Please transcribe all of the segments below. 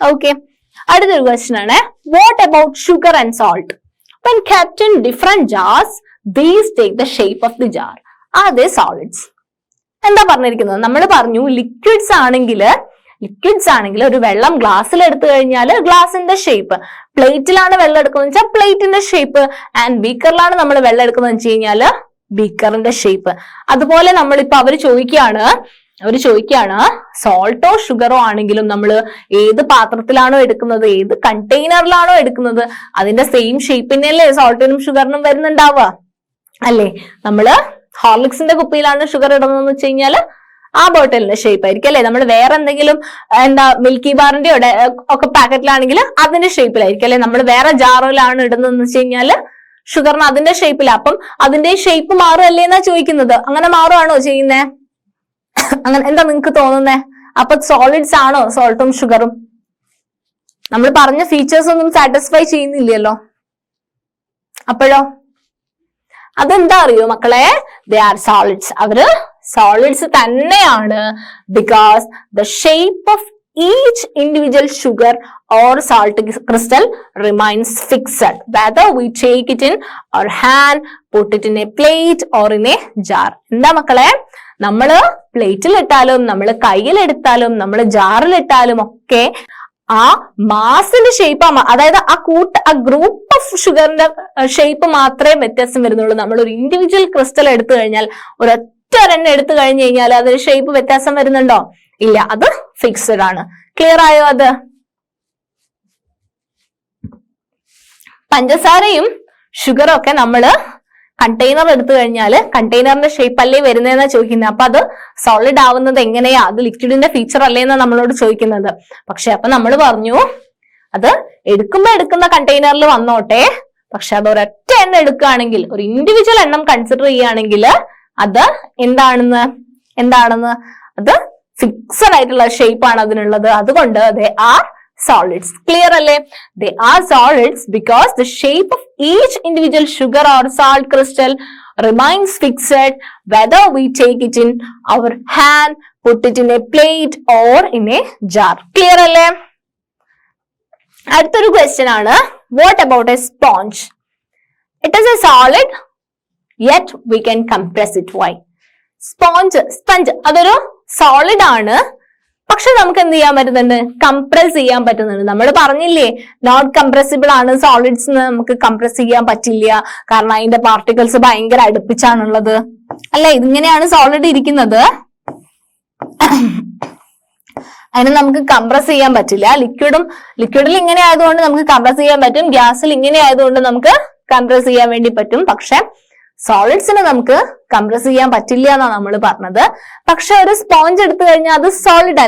Okay. അടുത്തൊരു question ആണ്, what about sugar and salt? When kept in different jars, these take the shape of the jar. Are they solids? എന്താ പറഞ്ഞിരിക്കുന്നത്? നമ്മൾ പറഞ്ഞു liquids ആണെങ്കിൽ ഒരു വെള്ളം ഗ്ലാസ്സിൽ എടുത്തു കഴിഞ്ഞാൽ ഗ്ലാസിന്റെ ഷേപ്പ്, പ്ലേറ്റിലാണ് വെള്ളം എടുക്കുന്നത് വെച്ചാൽ പ്ലേറ്റിന്റെ ഷേപ്പ്, ആൻഡ് ബീക്കറിലാണ് നമ്മൾ വെള്ളം എടുക്കുന്നത് വെച്ച് കഴിഞ്ഞാൽ ബീക്കറിന്റെ ഷേപ്പ്. അതുപോലെ നമ്മളിപ്പോ അവര് ചോദിക്കുകയാണ് സോൾട്ടോ ഷുഗറോ ആണെങ്കിലും നമ്മൾ ഏത് പാത്രത്തിലാണോ എടുക്കുന്നത്, ഏത് കണ്ടെയ്നറിലാണോ എടുക്കുന്നത്, അതിന്റെ സെയിം ഷേപ്പിനല്ലേ സോൾട്ടിനും ഷുഗറിനും വരുന്നുണ്ടാവുക അല്ലേ? നമ്മള് ഹോർലിക്സിന്റെ കുപ്പിയിലാണ് ഷുഗർ ഇടുന്നതെന്ന് വെച്ച് കഴിഞ്ഞാല് ആ ബോട്ടിലിന്റെ ഷേപ്പ് ആയിരിക്കും അല്ലെ? നമ്മൾ വേറെ എന്തെങ്കിലും മിൽക്കി ബാറിന്റെ ഒക്കെ പാക്കറ്റിലാണെങ്കിൽ അതിന്റെ ഷേപ്പിലായിരിക്കും അല്ലെ? നമ്മൾ വേറെ ജാറിലാണ് ഇടുന്നതെന്ന് വെച്ച് കഴിഞ്ഞാല് ഷുഗറിന് അതിന്റെ ഷേപ്പില്ല. അപ്പം അതിന്റെ ഷേപ്പ് മാറുമല്ലേ എന്നാ ചോദിക്കുന്നത്. അങ്ങനെ മാറുവാണോ ചെയ്യുന്നേ? അങ്ങനെ എന്താ നിങ്ങക്ക് തോന്നുന്നേ? അപ്പൊ സോളിഡ്സ് ആണോ സോൾട്ടും ഷുഗറും? നമ്മൾ പറഞ്ഞ ഫീച്ചേഴ്സ് ഒന്നും സാറ്റിസ്ഫൈ ചെയ്യുന്നില്ലല്ലോ. അപ്പോഴോ അതെന്താ അറിയോ മക്കളെ? They are solids. അവര് സോളിഡ്സ് തന്നെയാണ്. Because the shape of each individual sugar or salt crystal remains fixed whether we take it in our hand, put it in a plate or in a jar. എന്താ മക്കളെ? നമ്മള് പ്ലേറ്റിൽ ഇട്ടാലും നമ്മൾ കയ്യിലെടുത്താലും നമ്മൾ ജാറിലിട്ടാലും ഒക്കെ ആ മാസിന്റെ ഷേപ്പ്, അതായത് ആ ഗ്രൂപ്പ് ഓഫ് ഷുഗറിന്റെ ഷേപ്പ് മാത്രമേ വ്യത്യാസം വരുന്നുള്ളൂ. നമ്മൾ ഒരു ഇൻഡിവിജ്വൽ ക്രിസ്റ്റൽ എടുത്തു കഴിഞ്ഞാൽ, ഒരൊറ്റ ഒരെണ്ണം എടുത്തു കഴിഞ്ഞു കഴിഞ്ഞാൽ അതിന് ഷേപ്പ് വ്യത്യാസം വരുന്നുണ്ടോ? ഇല്ല, അത് ഫിക്സഡ് ആണ്. ക്ലിയർ ആയോ? അത് പഞ്ചസാരയും ഷുഗറും ഒക്കെ നമ്മള് കണ്ടെയ്നർ എടുത്തു കഴിഞ്ഞാല് കണ്ടെയ്നറിന്റെ ഷേപ്പ് അല്ലേ വരുന്നതെന്നാ ചോദിക്കുന്നത്. അപ്പൊ അത് സോളിഡ് ആവുന്നത് എങ്ങനെയാ? അത് ലിക്വിഡിന്റെ ഫീച്ചർ അല്ലേന്നാ നമ്മളോട് ചോദിക്കുന്നത്. പക്ഷെ അപ്പൊ നമ്മൾ പറഞ്ഞു അത് എടുക്കുന്ന കണ്ടെയ്നറിൽ വന്നോട്ടെ, പക്ഷെ അത് ഒരൊറ്റ എണ്ണം എടുക്കുകയാണെങ്കിൽ, ഒരു ഇൻഡിവിജ്വൽ എണ്ണം കൺസിഡർ ചെയ്യുകയാണെങ്കിൽ അത് എന്താണെന്ന് അത് ഫിക്സഡ് ആയിട്ടുള്ള ഷേപ്പ് ആണ് അതിനുള്ളത്. അതുകൊണ്ട് they are solids. Clear alle? They are solids because the shape of each individual sugar or salt crystal remains fixed whether we take it in our hand, put it in a plate or in a jar. Clear alle? അടുത്തൊരു question ആണ്, what about a sponge? It is a solid yet we can compress it. Why? Sponge അതൊരു solid ആണ്, പക്ഷെ നമുക്ക് എന്ത് ചെയ്യാൻ പറ്റുന്നുണ്ട്? Compress ചെയ്യാൻ പറ്റുന്നുണ്ട്. നമ്മൾ പറഞ്ഞില്ലേ നോട്ട് കംപ്രസിബിൾ ആണ് സോളിഡ്സ്, നമുക്ക് കംപ്രസ് ചെയ്യാൻ പറ്റില്ല കാരണം അതിന്റെ പാർട്ടിക്കിൾസ് ഭയങ്കര അടുപ്പിച്ചാണുള്ളത് അല്ലെ? ഇതിങ്ങനെയാണ് സോളിഡ് ഇരിക്കുന്നത്, അതിന് നമുക്ക് കംപ്രസ് ചെയ്യാൻ പറ്റില്ല. ലിക്വിഡിൽ ഇങ്ങനെ ആയതുകൊണ്ട് നമുക്ക് കംപ്രസ് ചെയ്യാൻ പറ്റും, ഗ്യാസിൽ ഇങ്ങനെ ആയതുകൊണ്ട് നമുക്ക് കംപ്രസ് ചെയ്യാൻ വേണ്ടി പറ്റും. പക്ഷെ സോളിഡ്സിന് നമുക്ക് കംപ്രസ് ചെയ്യാൻ പറ്റില്ല എന്നാണ് നമ്മൾ പറഞ്ഞത്. പക്ഷെ ഒരു സ്പോഞ്ച് എടുത്തു കഴിഞ്ഞാൽ അത് സോളിഡ്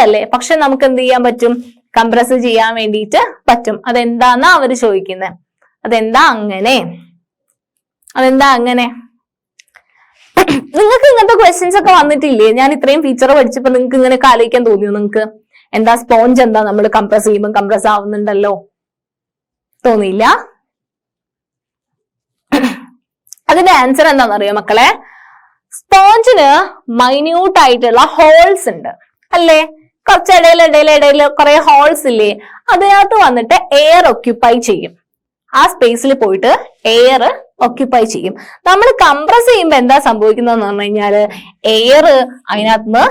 അല്ലേ? പക്ഷെ നമുക്ക് എന്ത് ചെയ്യാൻ പറ്റും? കംപ്രസ് ചെയ്യാൻ വേണ്ടിയിട്ട് പറ്റും. അതെന്താന്നാ അവര് ചോദിക്കുന്നത്. അതെന്താ അങ്ങനെ? നിങ്ങൾക്ക് ഇങ്ങനത്തെ ക്വസ്റ്റ്യൻസ് ഒക്കെ വന്നിട്ടില്ലേ? ഞാൻ ഇത്രയും ഫീച്ചർ പഠിച്ചപ്പോ നിങ്ങൾക്ക് ഇങ്ങനെ ആലോചിക്കാൻ തോന്നിയോ? നിങ്ങൾക്ക് എന്താ സ്പോഞ്ച് എന്താ നമ്മൾ കംപ്രസ് ചെയ്യുമ്പോൾ കംപ്രസ് ആവുന്നുണ്ടല്ലോ, തോന്നിയില്ല? അതിന്റെ ആൻസർ എന്താണെന്നറിയോ മക്കളെ? സ്പോഞ്ചിന് മൈന്യൂട്ട് ആയിട്ടുള്ള ഹോൾസ് ഉണ്ട് അല്ലേ? കുറച്ച് ഇടയിൽ കുറെ ഹോൾസ് ഇല്ലേ? അതിനകത്ത് വന്നിട്ട് എയർ ഒക്യുപ്പൈ ചെയ്യും. ആ സ്പേസിൽ പോയിട്ട് എയർ ഒക്യുപ്പൈ ചെയ്യും. നമ്മൾ കംപ്രസ് ചെയ്യുമ്പോൾ എന്താ സംഭവിക്കുന്നതെന്ന് പറഞ്ഞു കഴിഞ്ഞാല് എയർ അതിനകത്ത്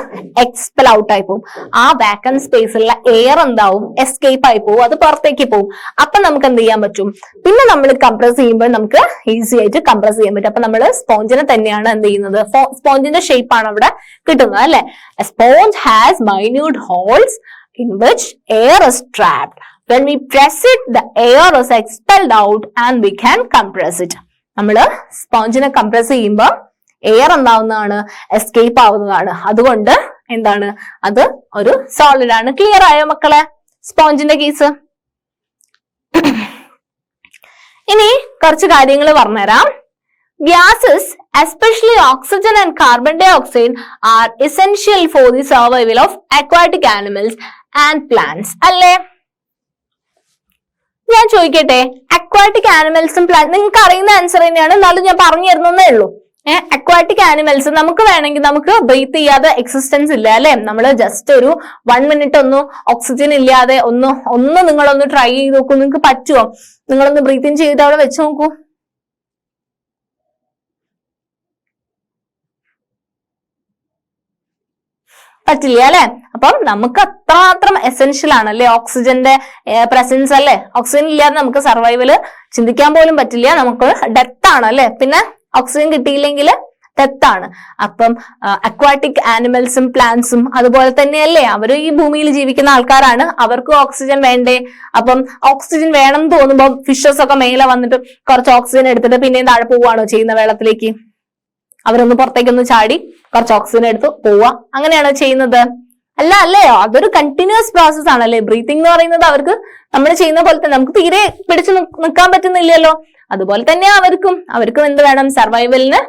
എക്സ്പെൽ ഔട്ട് ആയി പോകും. ആ വാക്കന്റ് സ്പേസിലുള്ള എയർ എന്താവും? എസ്കേപ്പ് ആയി പോകും, അത് പുറത്തേക്ക് പോകും. അപ്പൊ നമുക്ക് എന്ത് ചെയ്യാൻ പറ്റും? പിന്നെ നമ്മൾ കംപ്രസ് ചെയ്യുമ്പോൾ നമുക്ക് ഈസി ആയിട്ട് കംപ്രസ് ചെയ്യാൻ പറ്റും. അപ്പൊ നമ്മൾ സ്പോഞ്ചിനെ തന്നെയാണ് എന്ത് ചെയ്യുന്നത്? സ്പോഞ്ചിന്റെ ഷേപ്പ് ആണ് അവിടെ കിട്ടുന്നത് അല്ലെ? Sponge has minute holes in which air is trapped. When we press it, the air is expelled out and we can compress it. നമ്മള് സ്പോഞ്ചിനെ കംപ്രസ് ചെയ്യുമ്പോൾ എയർ എന്താവുന്നതാണ്? എസ്കേപ്പ് ആവുന്നതാണ്. അതുകൊണ്ട് എന്താണ്? അത് ഒരു സോളിഡ് ആണ്. ക്ലിയർ ആയോ മക്കളെ സ്പോഞ്ചിന്റെ കേസ്? ഇനി കുറച്ച് കാര്യങ്ങൾ പറഞ്ഞുതരാം. Gases, especially oxygen and carbon dioxide, are essential for the survival of aquatic animals and plants. അല്ലേ? ഞാൻ ചോദിക്കട്ടെ, അക്വാറ്റിക് ആനിമൽസും പ്ലാന്റ് നിങ്ങൾക്ക് അറിയുന്ന ആൻസർ തന്നെയാണ്, എന്നാലും ഞാൻ പറഞ്ഞു തരുന്നേ ഉള്ളൂ. അക്വാറ്റിക് ആനിമൽസ് നമുക്ക് വേണമെങ്കിൽ നമുക്ക് ബ്രീത്ത് ചെയ്യാതെ എക്സിസ്റ്റൻസ് ഇല്ല അല്ലെ. നമ്മൾ ജസ്റ്റ് ഒരു 1 മിനിറ്റ് ഒന്ന് ഓക്സിജൻ ഇല്ലാതെ ഒന്ന് നിങ്ങളൊന്ന് ട്രൈ ചെയ്ത് നോക്കൂ. നിങ്ങൾക്ക് പറ്റുമോ? നിങ്ങളൊന്ന് ബ്രീത്ത് ഇൻ ചെയ്ത് അവിടെ വെച്ച് നോക്കൂ. പറ്റില്ല അല്ലെ. അപ്പം നമുക്ക് അത്രമാത്രം എസെൻഷ്യൽ ആണ് അല്ലെ ഓക്സിജന്റെ പ്രസൻസ് അല്ലെ. ഓക്സിജൻ ഇല്ലാതെ നമുക്ക് സർവൈവല് ചിന്തിക്കാൻ പോലും പറ്റില്ല. നമുക്ക് ഡെത്ത് ആണ് അല്ലെ. പിന്നെ ഓക്സിജൻ കിട്ടിയില്ലെങ്കിൽ ഡെത്ത് ആണ്. അപ്പം അക്വാറ്റിക് ആനിമൽസും പ്ലാന്റ്സും അതുപോലെ തന്നെയല്ലേ, അവർ ഈ ഭൂമിയിൽ ജീവിക്കുന്ന ആൾക്കാരാണ്. അവർക്കും ഓക്സിജൻ വേണ്ടേ? അപ്പം ഓക്സിജൻ വേണം എന്ന് തോന്നുമ്പോൾ ഫിഷസ് ഒക്കെ മേലെ വന്നിട്ട് കുറച്ച് ഓക്സിജൻ എടുത്തിട്ട് പിന്നെയും താഴെ പോവുകയാണോ ചെയ്യുന്ന വെള്ളത്തിലേക്ക്? അവരൊന്ന് പുറത്തേക്കൊന്ന് ചാടി കുറച്ച് ഓക്സിജൻ എടുത്ത് പോവുക, അങ്ങനെയാണോ ചെയ്യുന്നത്? അല്ല അല്ലേ. അതൊരു കണ്ടിന്യൂസ് പ്രോസസ് ആണല്ലേ. ബ്രീത്തിങ് എന്ന് പറയുന്നത് അവർക്ക് നമ്മൾ ചെയ്യുന്ന പോലെ തന്നെ നമുക്ക് തീരെ പിടിച്ചു നിൽക്കാൻ പറ്റുന്നില്ലല്ലോ. അതുപോലെ തന്നെ അവർക്കും എന്ത് വേണം? സർവൈവലിന്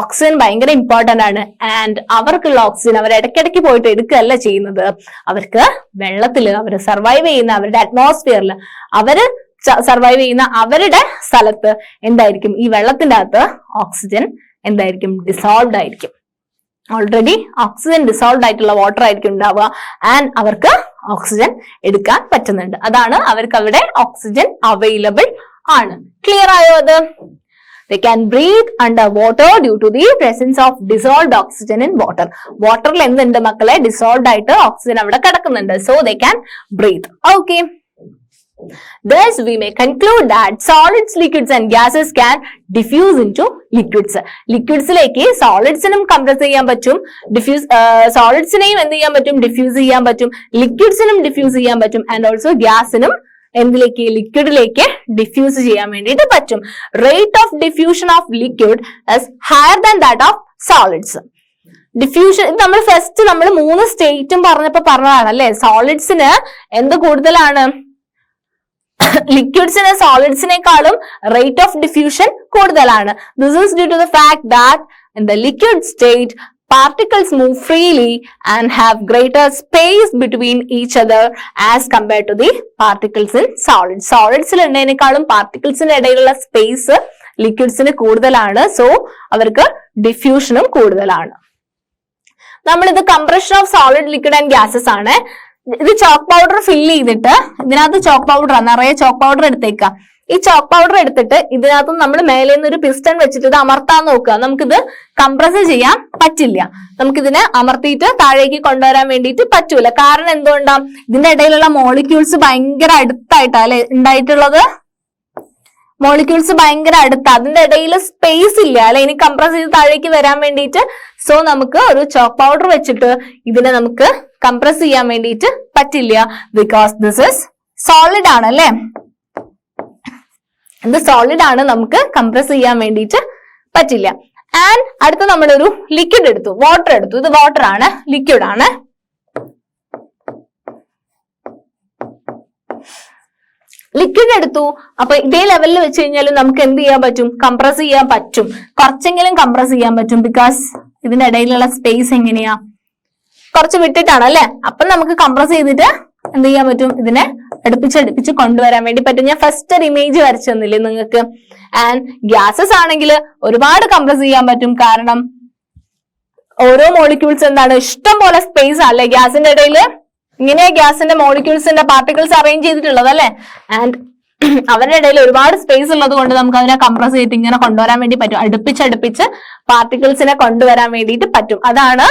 ഓക്സിജൻ ഭയങ്കര ഇമ്പോർട്ടന്റ് ആണ്. ആൻഡ് അവർക്കുള്ള ഓക്സിജൻ അവർ ഇടയ്ക്കിടയ്ക്ക് പോയിട്ട് എടുക്കുകയല്ല ചെയ്യുന്നത്. അവർക്ക് വെള്ളത്തിൽ അവർ സർവൈവ് ചെയ്യുന്ന അവരുടെ അറ്റ്മോസ്ഫിയറിൽ അവര് സർവൈവ് ചെയ്യുന്ന അവരുടെ സ്ഥലത്ത് എന്തായിരിക്കും? ഈ വെള്ളത്തിന്റെ അകത്ത് ഓക്സിജൻ എന്തായിരിക്കും? ഡിസോൾവ്ഡ് ആയിരിക്കും. ഓൾറെഡി ഓക്സിജൻ ഡിസോൾവ്ഡ് ആയിട്ടുള്ള വാട്ടർ ആയിരിക്കും ഉണ്ടാവുക. ആൻഡ് അവർക്ക് ഓക്സിജൻ എടുക്കാൻ പറ്റുന്നുണ്ട്. അതാണ് അവർക്ക് അവിടെ ഓക്സിജൻ അവൈലബിൾ ആണ്. ക്ലിയർ ആയോ അത്? They can breathe underwater due to the presence of dissolved oxygen in water. വാട്ടറിൽ എന്തുണ്ട് മക്കളെ? ഡിസോൾവ്ഡ് ആയിട്ട് ഓക്സിജൻ അവിടെ കിടക്കുന്നുണ്ട്. So they can breathe. Okay. Thus, we may conclude that solids, liquids and gases can diffuse into liquids. ലിക്വിഡ്സിലേക്ക് സോളിഡ്സിനും compress ചെയ്യാൻ പറ്റും, സോളിഡ്സിനെയും എന്ത് ചെയ്യാൻ പറ്റും? ഡിഫ്യൂസ് ചെയ്യാൻ പറ്റും. ലിക്വിഡ്സിനും ഡിഫ്യൂസ് ചെയ്യാൻ പറ്റും. ആൻഡ് ഓൾസോ ഗ്യാസിനും എന്തിലേക്ക്? ലിക്വിഡിലേക്ക് ഡിഫ്യൂസ് ചെയ്യാൻ വേണ്ടിയിട്ട് പറ്റും. Rate of diffusion of liquid is higher than that of solids. Diffusion നമ്മൾ 3 സ്റ്റേറ്റും പറഞ്ഞതാണ് അല്ലെ. സോളിഡ്സിന് എന്ത് കൂടുതലാണ്? ലിക്വിഡ്സിന് സോളിഡ്സിനേക്കാളും റേറ്റ് ഓഫ് ഡിഫ്യൂഷൻ കൂടുതലാണ്. This is due to the fact that in the liquid state particles move freely and have greater space between each other as compared to the particles in solids. സോളിഡ്സിൽ ഉള്ളതിനേക്കാളും പാർട്ടിക്കിൾസിന്റെ ഇടയിലുള്ള space ലിക്വിഡ്സിന് കൂടുതലാണ്. So അവർക്ക് ഡിഫ്യൂഷനും കൂടുതലാണ്. നമ്മളിത് compression of solid, liquid and gases ആണ്. ഇത് chalk powder fill ചെയ്തിട്ട് ഇതിനകത്ത് chalk powder നിറയെ ചോക്ക് പൗഡർ എടുത്തേക്കാം. ഈ ചോക്ക് പൗഡർ എടുത്തിട്ട് ഇതിനകത്ത് നമ്മൾ മേലെ നിന്ന് ഒരു പിസ്റ്റൺ വെച്ചിട്ട് ഇത് അമർത്താൻ നോക്കുക. നമുക്കിത് കംപ്രസ് ചെയ്യാൻ പറ്റില്ല. നമുക്കിതിനെ അമർത്തിയിട്ട് താഴേക്ക് കൊണ്ടുവരാൻ വേണ്ടിയിട്ട് പറ്റൂല. കാരണം എന്തുകൊണ്ടാ? ഇതിന്റെ ഇടയിലുള്ള മോളിക്യൂൾസ് ഭയങ്കര അടുത്തായിട്ടാ അല്ലെ ഉണ്ടായിട്ടുള്ളത്. മോളിക്യൂൾസ് ഭയങ്കര അടുത്താ, അതിന്റെ ഇടയിൽ സ്പേസ് ഇല്ല അല്ലെ ഇനി കംപ്രസ് ചെയ്ത് താഴേക്ക് വരാൻ വേണ്ടിയിട്ട്. സോ നമുക്ക് ഒരു ചോക്ക് പൗഡർ വെച്ചിട്ട് ഇതിനെ നമുക്ക് കംപ്രസ് ചെയ്യാൻ വേണ്ടിയിട്ട് പറ്റില്ല. ബിക്കോസ് ദിസ് ഇസ് സോളിഡ് ആണ് അല്ലെ. ഇത് സോളിഡ് ആണ്, നമുക്ക് കംപ്രസ് ചെയ്യാൻ വേണ്ടിയിട്ട് പറ്റില്ല. ആൻഡ് അടുത്ത നമ്മളൊരു ലിക്വിഡ് എടുത്തു, വാട്ടർ എടുത്തു. ഇത് വാട്ടർ ആണ്, ലിക്വിഡ് ആണ്. ലിക്വിഡ് എടുത്തു. അപ്പൊ ഇതേ ലെവലിൽ വെച്ച് കഴിഞ്ഞാലും നമുക്ക് എന്ത് ചെയ്യാൻ പറ്റും? കംപ്രസ് ചെയ്യാൻ പറ്റും. കുറച്ചെങ്കിലും കംപ്രസ് ചെയ്യാൻ പറ്റും. ബിക്കോസ് ഇതിന്റെ ഇടയിലുള്ള സ്പേസ് എങ്ങനെയാ? കുറച്ച് വിട്ടിട്ടാണ് അല്ലെ. അപ്പൊ നമുക്ക് കംപ്രസ് ചെയ്തിട്ട് എന്ത് ചെയ്യാൻ പറ്റും? ഇതിനെ അടുപ്പിച്ച് കൊണ്ടുവരാൻ വേണ്ടി പറ്റും. ഞാൻ ഫസ്റ്റ് ഒരു ഇമേജ് വരച്ചു തന്നില്ലേ നിങ്ങൾക്ക്. ആൻഡ് ഗ്യാസസ് ആണെങ്കിൽ ഒരുപാട് കംപ്രസ് ചെയ്യാൻ പറ്റും. കാരണം ഓരോ മോളിക്യൂൾസ് എന്താണ്? ഇഷ്ടം പോലെ സ്പേസ് അല്ലെ ഗ്യാസിന്റെ ഇടയിൽ. ഇങ്ങനെയാ ഗ്യാസിന്റെ മോളിക്യൂൾസിന്റെ പാർട്ടിക്കിൾസ് അറേഞ്ച് ചെയ്തിട്ടുള്ളത് അല്ലെ. ആൻഡ് അവരുടെ ഇടയിൽ ഒരുപാട് സ്പേസ് ഉള്ളത് കൊണ്ട് നമുക്ക് അതിനെ കംപ്രസ് ചെയ്തിട്ട് ഇങ്ങനെ കൊണ്ടുവരാൻ വേണ്ടി പറ്റും. അടുപ്പിച്ച് പാർട്ടിക്കിൾസിനെ കൊണ്ടുവരാൻ വേണ്ടിയിട്ട് പറ്റും. അതാണ്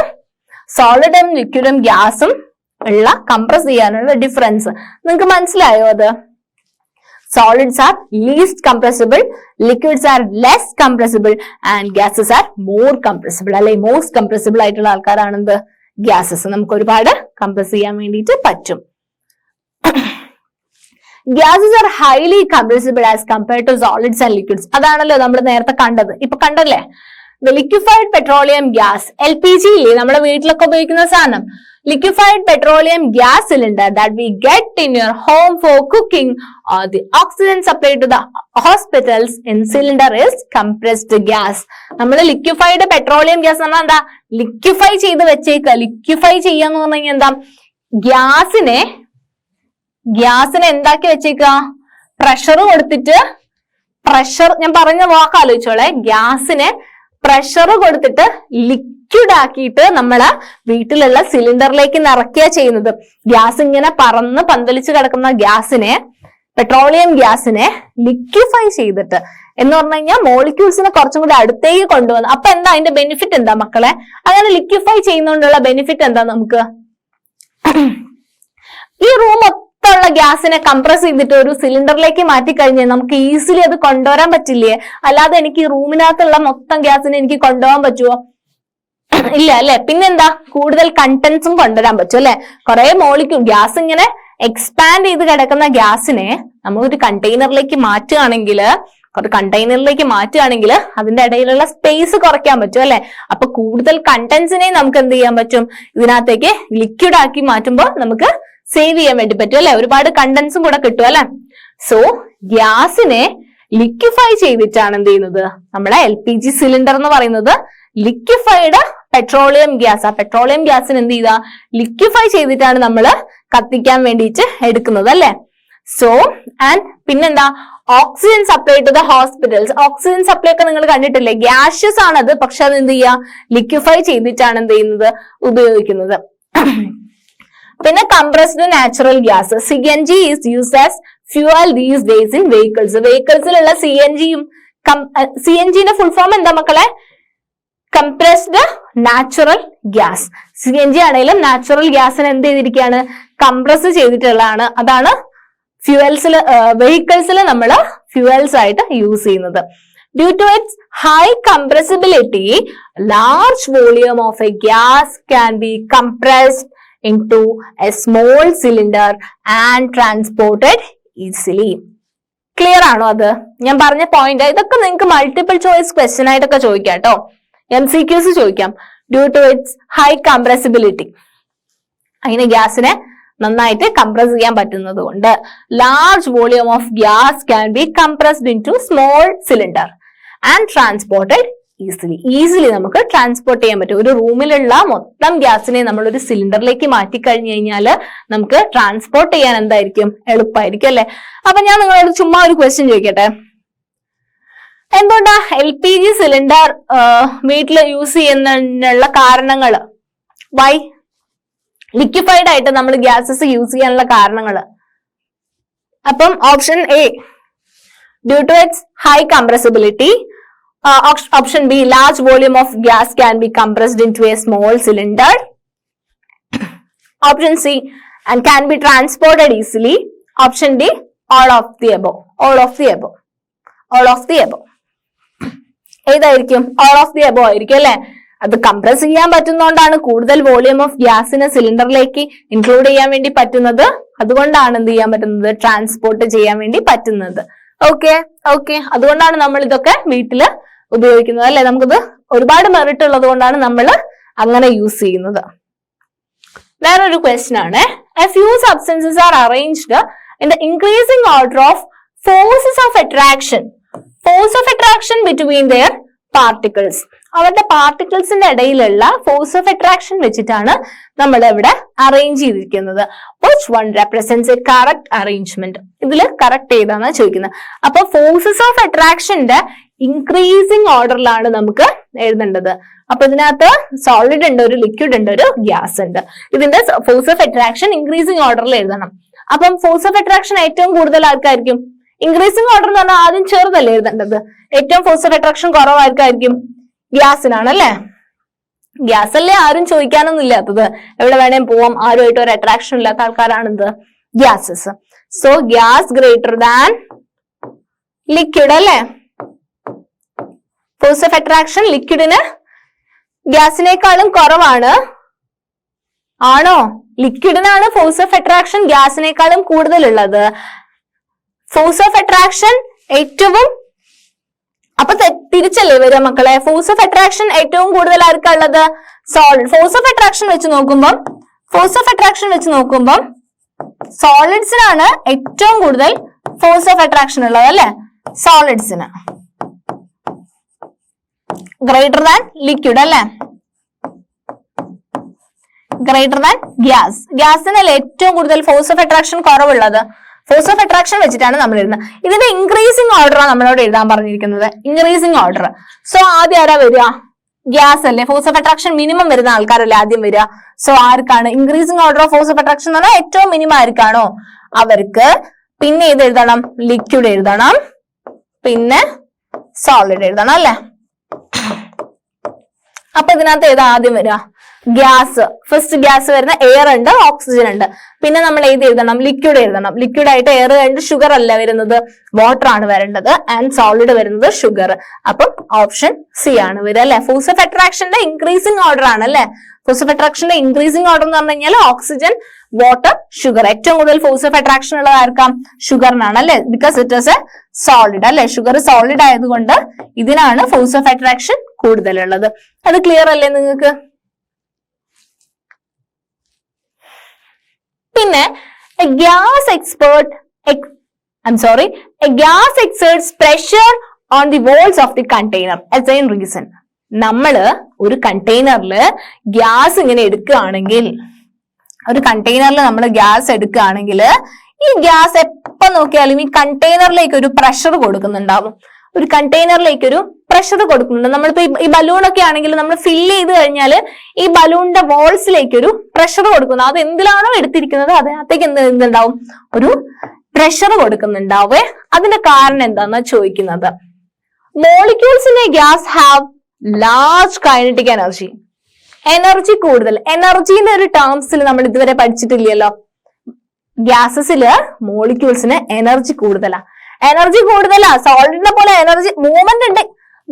സോളിഡും ലിക്വിഡും ഗ്യാസും ഉള്ള കംപ്രസ് ചെയ്യാനുള്ള ഡിഫറൻസ്. നിങ്ങൾക്ക് മനസ്സിലായോ അത്? Solids are least compressible, liquids are less compressible, and gases are more compressible. അല്ലെ മോസ്റ്റ് കംപ്രസിബിൾ ആയിട്ടുള്ള ആൾക്കാരാണ് എന്ത്? ഗ്യാസസ്. നമുക്ക് ഒരുപാട് കംപ്രസ് ചെയ്യാൻ വേണ്ടിയിട്ട് പറ്റും. Gases are highly compressible as compared to solids and liquids. അതാണല്ലോ നമ്മൾ നേരത്തെ കണ്ടത്. ഇപ്പൊ കണ്ടല്ലേ? The liquefied petroleum gas, LPG ഇല്ലേ നമ്മുടെ വീട്ടിലൊക്കെ ഉപയോഗിക്കുന്ന സാധനം. Liquefied petroleum gas cylinder that we get in your home for cooking or the oxygen supplied to the hospitals in cylinder is compressed gas. നമ്മൾ liquefied petroleum gas എന്ന് പറഞ്ഞാൽ എന്താ? Liquefy ചെയ്ത് വെച്ചേക്കുക. ലിക്വിഫൈ ചെയ്യാന്ന് പറഞ്ഞു കഴിഞ്ഞാൽ എന്താ? ഗ്യാസിനെ എന്താക്കി വെച്ചേക്കുക? പ്രഷർ കൊടുത്തിട്ട്, പ്രഷർ ഞാൻ പറഞ്ഞ വാക്ക് ആലോചിച്ചോളെ. ഗ്യാസിനെ പ്രഷർ കൊടുത്തിട്ട് ലിക്വിഡ് ആക്കിയിട്ട് നമ്മള് വീട്ടിലുള്ള സിലിണ്ടറിലേക്ക് നിറയ്ക്കുക ചെയ്യുന്നത്. ഗ്യാസ് ഇങ്ങനെ പറന്ന് പന്തലിച്ച് കിടക്കുന്ന ഗ്യാസിനെ, പെട്രോളിയം ഗ്യാസിനെ ലിക്വിഫൈ ചെയ്തിട്ട് എന്ന് പറഞ്ഞു കഴിഞ്ഞാൽ മോളിക്യൂൾസിനെ കുറച്ചും കൂടി അടുത്തേക്ക് കൊണ്ടുവന്ന്. അപ്പൊ എന്താ അതിന്റെ ബെനിഫിറ്റ് എന്താ മക്കളെ? അങ്ങനെ ലിക്വിഫൈ ചെയ്യുന്നതുകൊണ്ടുള്ള ബെനിഫിറ്റ് എന്താ നമുക്ക്? ഈ റൂം മൊത്തമുള്ള ഗ്യാസിനെ കംപ്രസ് ചെയ്തിട്ട് ഒരു സിലിണ്ടറിലേക്ക് മാറ്റി കഴിഞ്ഞാൽ നമുക്ക് ഈസിലി അത് കൊണ്ടുവരാൻ പറ്റില്ലേ? അല്ലാതെ എനിക്ക് ഈ റൂമിനകത്തുള്ള മൊത്തം ഗ്യാസിനെ എനിക്ക് കൊണ്ടുപോകാൻ പറ്റുമോ? ഇല്ല അല്ലെ. പിന്നെന്താ, കൂടുതൽ കണ്ടന്റ്സും കൊണ്ടുവരാൻ പറ്റും അല്ലെ. കുറെ മോളിക്യൂൾ ഗ്യാസ് ഇങ്ങനെ എക്സ്പാൻഡ് ചെയ്ത് കിടക്കുന്ന ഗ്യാസിനെ നമ്മളൊരു കണ്ടെയ്നറിലേക്ക് മാറ്റുകയാണെങ്കിൽ അതിന്റെ ഇടയിലുള്ള സ്പേസ് കുറയ്ക്കാൻ പറ്റും അല്ലെ. അപ്പൊ കൂടുതൽ കണ്ടന്റ്സിനെ നമുക്ക് എന്ത് ചെയ്യാൻ പറ്റും? ഇതിനകത്തേക്ക് ലിക്വിഡ് ആക്കി മാറ്റുമ്പോൾ നമുക്ക് സേവ് ചെയ്യാൻ വേണ്ടി പറ്റും അല്ലെ. ഒരുപാട് കണ്ടന്റ്സും കൂടെ കിട്ടും അല്ലെ. സോ ഗ്യാസിനെ ലിക്വിഫൈ ചെയ്തിട്ടാണ് എന്ത് ചെയ്യുന്നത്? നമ്മളെ LPG സിലിണ്ടർ എന്ന് പറയുന്നത് ലിക്വിഫൈഡ് പെട്രോളിയം ഗ്യാസ്. ആ പെട്രോളിയം ഗ്യാസിന് എന്ത് ചെയ്താ? ലിക്വിഫൈ ചെയ്തിട്ടാണ് നമ്മൾ കത്തിക്കാൻ വേണ്ടിയിട്ട് എടുക്കുന്നത് അല്ലെ. സോ ആൻഡ് പിന്നെന്താ, oxygen supply to the hospitals. Oxygen supply ഒക്കെ നിങ്ങൾ കണ്ടിട്ടില്ലേ? ഗ്യാഷ്യസ് ആണത്, പക്ഷെ അത് എന്ത് ചെയ്യാ? ലിക്വിഫൈ ചെയ്തിട്ടാണ് എന്ത് ചെയ്യുന്നത്? ഉപയോഗിക്കുന്നത്. പിന്നെ compressed natural gas CNG is used as fuel these days in vehicles. വെഹിക്കിൾസിലുള്ള CNG ന്റെ ഫുൾ ഫോം എന്താ മക്കളെ? Compressed natural gas. CNG ആണെങ്കിലും നാച്ചുറൽ ഗ്യാസിന് എന്ത് ചെയ്തിരിക്കുകയാണ്? കംപ്രസ് ചെയ്തിട്ടുള്ളതാണ്. അതാണ് വെഹിക്കിൾസിൽ നമ്മൾ ഫ്യൂവൽസ് ആയിട്ട് യൂസ് ചെയ്യുന്നത്. Due to its high compressibility, large volume of a gas can be compressed into a small cylinder and transported easily. Clear ആണോ? അത് ഞാൻ പറഞ്ഞ പോയിന്റ്. ഇതൊക്കെ നിങ്ങൾക്ക് മൾട്ടിപ്പിൾ ചോയ്സ് ക്വസ്റ്റ്യൻ ആയിട്ടൊക്കെ ചോദിക്കാം കേട്ടോ. MCQs ചോദിക്കാം. Due to its high compressibility, അതിന് ഗ്യാസിനെ നന്നായിട്ട് കംപ്രസ് ചെയ്യാൻ പറ്റുന്നത് കൊണ്ട് large volume of gas can be compressed into small cylinder and transported easily നമുക്ക് ട്രാൻസ്പോർട്ട് ചെയ്യാൻ പറ്റും. ഒരു റൂമിലുള്ള മൊത്തം ഗ്യാസിനെ നമ്മൾ ഒരു സിലിണ്ടറിലേക്ക് മാറ്റി കഴിഞ്ഞു കഴിഞ്ഞാൽ നമുക്ക് ട്രാൻസ്പോർട്ട് ചെയ്യാൻ എന്തായിരിക്കും? എളുപ്പമായിരിക്കും അല്ലെ. അപ്പൊ ഞാൻ നിങ്ങളോട് ചുമ്മാ ഒരു ക്വസ്റ്റ്യൻ ചോദിക്കട്ടെ. എന്തുകൊണ്ടാ LPG സിലിണ്ടർ വീട്ടിൽ യൂസ് ചെയ്യുന്നതിനുള്ള കാരണങ്ങൾ? വൈ ലിക്വിഫൈഡ് ആയിട്ട് നമ്മൾ ഗ്യാസസ് യൂസ് ചെയ്യാനുള്ള കാരണങ്ങൾ? അപ്പം option A, due to its high compressibility. Option B, large volume of gas can be compressed into a small cylinder. Option C, and can be transported easily. Option D, all of the above. ഏതായിരിക്കും? all of the above ആയിരിക്കും അല്ലെ. അത് compress ചെയ്യാൻ പറ്റുന്നതുകൊണ്ടാണ് കൂടുതൽ volume of ഗ്യാസിന് സിലിണ്ടറിലേക്ക് include ചെയ്യാൻ വേണ്ടി പറ്റുന്നത്. അതുകൊണ്ടാണ് എന്ത് ചെയ്യാൻ പറ്റുന്നത്? ട്രാൻസ്പോർട്ട് ചെയ്യാൻ വേണ്ടി പറ്റുന്നത്. ഓക്കെ. അതുകൊണ്ടാണ് നമ്മൾ ഇതൊക്കെ വീട്ടില് ഉപയോഗിക്കുന്നത് അല്ലെ. നമുക്കിത് ഒരുപാട് മെറിറ്റ് ഉള്ളത് കൊണ്ടാണ് നമ്മൾ അങ്ങനെ യൂസ് ചെയ്യുന്നത്. വേറൊരു ക്വസ്റ്റ്യൻ ആണ്. A few substances are arranged in the increasing order of forces of attraction between their particles. അവരുടെ പാർട്ടിക്കിൾസിന്റെ ഇടയിലുള്ള ഫോഴ്സ് ഓഫ് അട്രാക്ഷൻ വെച്ചിട്ടാണ് നമ്മൾ ഇവിടെ അറേഞ്ച് ചെയ്തിരിക്കുന്നത്. which one represents a correct arrangement? ഇതിൽ കറക്റ്റ് ഏതാണെന്ന് ചോദിക്കുന്നത്. അപ്പൊ ഫോഴ്സസ് ഓഫ് അട്രാക്ഷന്റെ ഇൻക്രീസിങ് ഓർഡറിലാണ് നമുക്ക് എഴുതേണ്ടത്. അപ്പൊ ഇതിനകത്ത് സോളിഡ് ഉണ്ട്, ഒരു ലിക്വിഡ് ഉണ്ട്, ഒരു ഗ്യാസ് ഉണ്ട്. ഇതിന്റെ ഫോഴ്സ് ഓഫ് അട്രാക്ഷൻ ഇൻക്രീസിങ് ഓർഡറിൽ എഴുതണം. അപ്പം ഫോഴ്സ് ഓഫ് അട്രാക്ഷൻ ഏറ്റവും കൂടുതൽ ആർക്കായിരിക്കും? ഇൻക്രീസിങ് ഓർഡർ എന്ന് പറഞ്ഞാൽ ആദ്യം ചെറുതല്ലേ എഴുതേണ്ടത്. ഏറ്റവും ഫോഴ്സ് ഓഫ് അട്രാക്ഷൻ കുറവായിരിക്കും? ഗ്യാസിനാണ് അല്ലെ. ഗ്യാസ് അല്ലേ ആരും ചോദിക്കാനൊന്നും ഇല്ലാത്തത്. എവിടെ വേണേലും പോവാം, ആരുമായിട്ട് ഒരു അട്രാക്ഷൻ ഇല്ലാത്ത ആൾക്കാരാണിത് gases. So gas greater than liquid അല്ലെ. ഫോഴ്സ് ഓഫ് അട്രാക്ഷൻ ലിക്വിഡിന് ഗ്യാസിനേക്കാളും കുറവാണ്. ആണോ? ലിക്വിഡിനാണ് ഫോഴ്സ് ഓഫ് അട്രാക്ഷൻ ഗ്യാസിനേക്കാളും കൂടുതലുള്ളത്. ഫോഴ്സ് ഓഫ് അട്രാക്ഷൻ ഏറ്റവും, അപ്പൊ തിരിച്ചല്ലേ വരിക മക്കളെ? ഫോഴ്സ് ഓഫ് അട്രാക്ഷൻ ഏറ്റവും കൂടുതൽ ആർക്കാ ഉള്ളത്? സോളിഡ്. ഫോഴ്സ് ഓഫ് അട്രാക്ഷൻ വെച്ച് നോക്കുമ്പം സോളിഡ്സിനാണ് ഏറ്റവും കൂടുതൽ ഫോഴ്സ് ഓഫ് അട്രാക്ഷൻ ഉള്ളത് അല്ലെ. സോളിഡ്സിന് ഗ്രേറ്റർ ദാൻ ലിക്വിഡ് അല്ലെ, ഗ്രേറ്റർ ദാൻ ഗ്യാസ്. ഗ്യാസിനല്ലേ ഏറ്റവും കൂടുതൽ ഫോഴ്സ് ഓഫ് അട്രാക്ഷൻ കുറവുള്ളത്. ഫോഴ്സ് ഓഫ് അട്രാക്ഷൻ വെച്ചിട്ടാണ് നമ്മൾ എഴുതുന്നത്. ഇതിന്റെ ഇൻക്രീസിങ് ഓർഡറാണ് നമ്മളോട് എഴുതാൻ പറഞ്ഞിരിക്കുന്നത്, ഇൻക്രീസിങ് ഓർഡർ. സോ ആദ്യം ആരാ വരിക? ഗ്യാസ് അല്ലേ. ഫോഴ്സ് ഓഫ് അട്രാക്ഷൻ മിനിമം വരുന്ന ആൾക്കാരല്ലേ ആദ്യം വരിക. സോ ആർക്കാണ് increasing order of force of attraction എന്ന് പറഞ്ഞാൽ ഏറ്റവും മിനിമം ആർക്കാണോ അവർക്ക്. പിന്നെ ഇത് എഴുതണം, ലിക്വിഡ് എഴുതണം, പിന്നെ സോളിഡ് എഴുതണം അല്ലെ. അപ്പൊ ഇതിനകത്ത് ഏതാ ആദ്യം വരിക? ഗ്യാസ്. ഫസ്റ്റ് ഗ്യാസ് വരുന്ന എയർ ഉണ്ട്, ഓക്സിജൻ ഉണ്ട്. പിന്നെ നമ്മൾ ഏത് എഴുതണം? ലിക്വിഡ് എഴുതണം. ലിക്വിഡ് ആയിട്ട് എയർ കഴിഞ്ഞിട്ട് ഷുഗർ അല്ല വരുന്നത്, വാട്ടർ ആണ് വരേണ്ടത്. ആൻഡ് സോളിഡ് വരുന്നത് ഷുഗർ. അപ്പം ഓപ്ഷൻ സി ആണ് വരിക അല്ലെ. ഫോഴ്സ് ഓഫ് അട്രാക്ഷന്റെ ഇൻക്രീസിങ് ഓർഡർ ആണ് അല്ലെ. ഫോഴ്സ് ഓഫ് അട്രാക്ഷന്റെ ഇൻക്രീസിങ് ഓർഡർ എന്ന് പറഞ്ഞു കഴിഞ്ഞാൽ ഓക്സിജൻ, വാട്ടർ, ഷുഗർ. ഏറ്റവും കൂടുതൽ ഫോഴ്സ് ഓഫ് അട്രാക്ഷൻ ഉള്ളത് ആർക്കാം? ഷുഗറിനാണ് അല്ലെ. Because it is A solid അല്ലെ. ഷുഗർ സോളിഡ് ആയതുകൊണ്ട് ഇതിനാണ് ഫോഴ്സ് ഓഫ് അട്രാക്ഷൻ കൂടുതലുള്ളത്. അത് ക്ലിയർ അല്ലേ നിങ്ങൾക്ക്? പിന്നെ a gas exerts pressure on the walls of the container as a reason. നമ്മള് ഒരു കണ്ടെയ്നറില് ഗ്യാസ് ഇങ്ങനെ എടുക്കുകയാണെങ്കിൽ, ഒരു കണ്ടെയ്നറിൽ നമ്മൾ ഗ്യാസ് എടുക്കുകയാണെങ്കിൽ ഈ ഗ്യാസ് എപ്പോ നോക്കിയാലും ഈ കണ്ടെയ്നറിലേക്ക് ഒരു പ്രഷർ കൊടുക്കുന്നുണ്ടാവും. ഒരു കണ്ടെയ്നറിലേക്ക് ഒരു പ്രഷർ കൊടുക്കുന്നുണ്ട്. നമ്മളിപ്പോ ഈ ബലൂണൊക്കെ ആണെങ്കിൽ നമ്മൾ ഫില്ല് ചെയ്ത് കഴിഞ്ഞാൽ ഈ ബലൂണിന്റെ വോൾസിലേക്ക് ഒരു പ്രഷർ കൊടുക്കുന്നു. അത് എന്തിലാണോ എടുത്തിരിക്കുന്നത് അതിനകത്തേക്ക് എന്തുണ്ടാവും? ഒരു പ്രഷർ കൊടുക്കുന്നുണ്ടാവേ. അതിന്റെ കാരണം എന്താണെന്ന് ചോദിക്കുന്നത്. Molecules in A gas have large kinetic energy. Energy കൂടുതൽ. എനർജിന്റെ ഒരു ടേംസിൽ നമ്മൾ ഇതുവരെ പഠിച്ചിട്ടില്ലല്ലോ. ഗ്യാസസില് മോളിക്യൂൾസിന് എനർജി കൂടുതലാ. എനർജി കൂടുതലാ. സോളിഡിനെ പോലെ എനർജി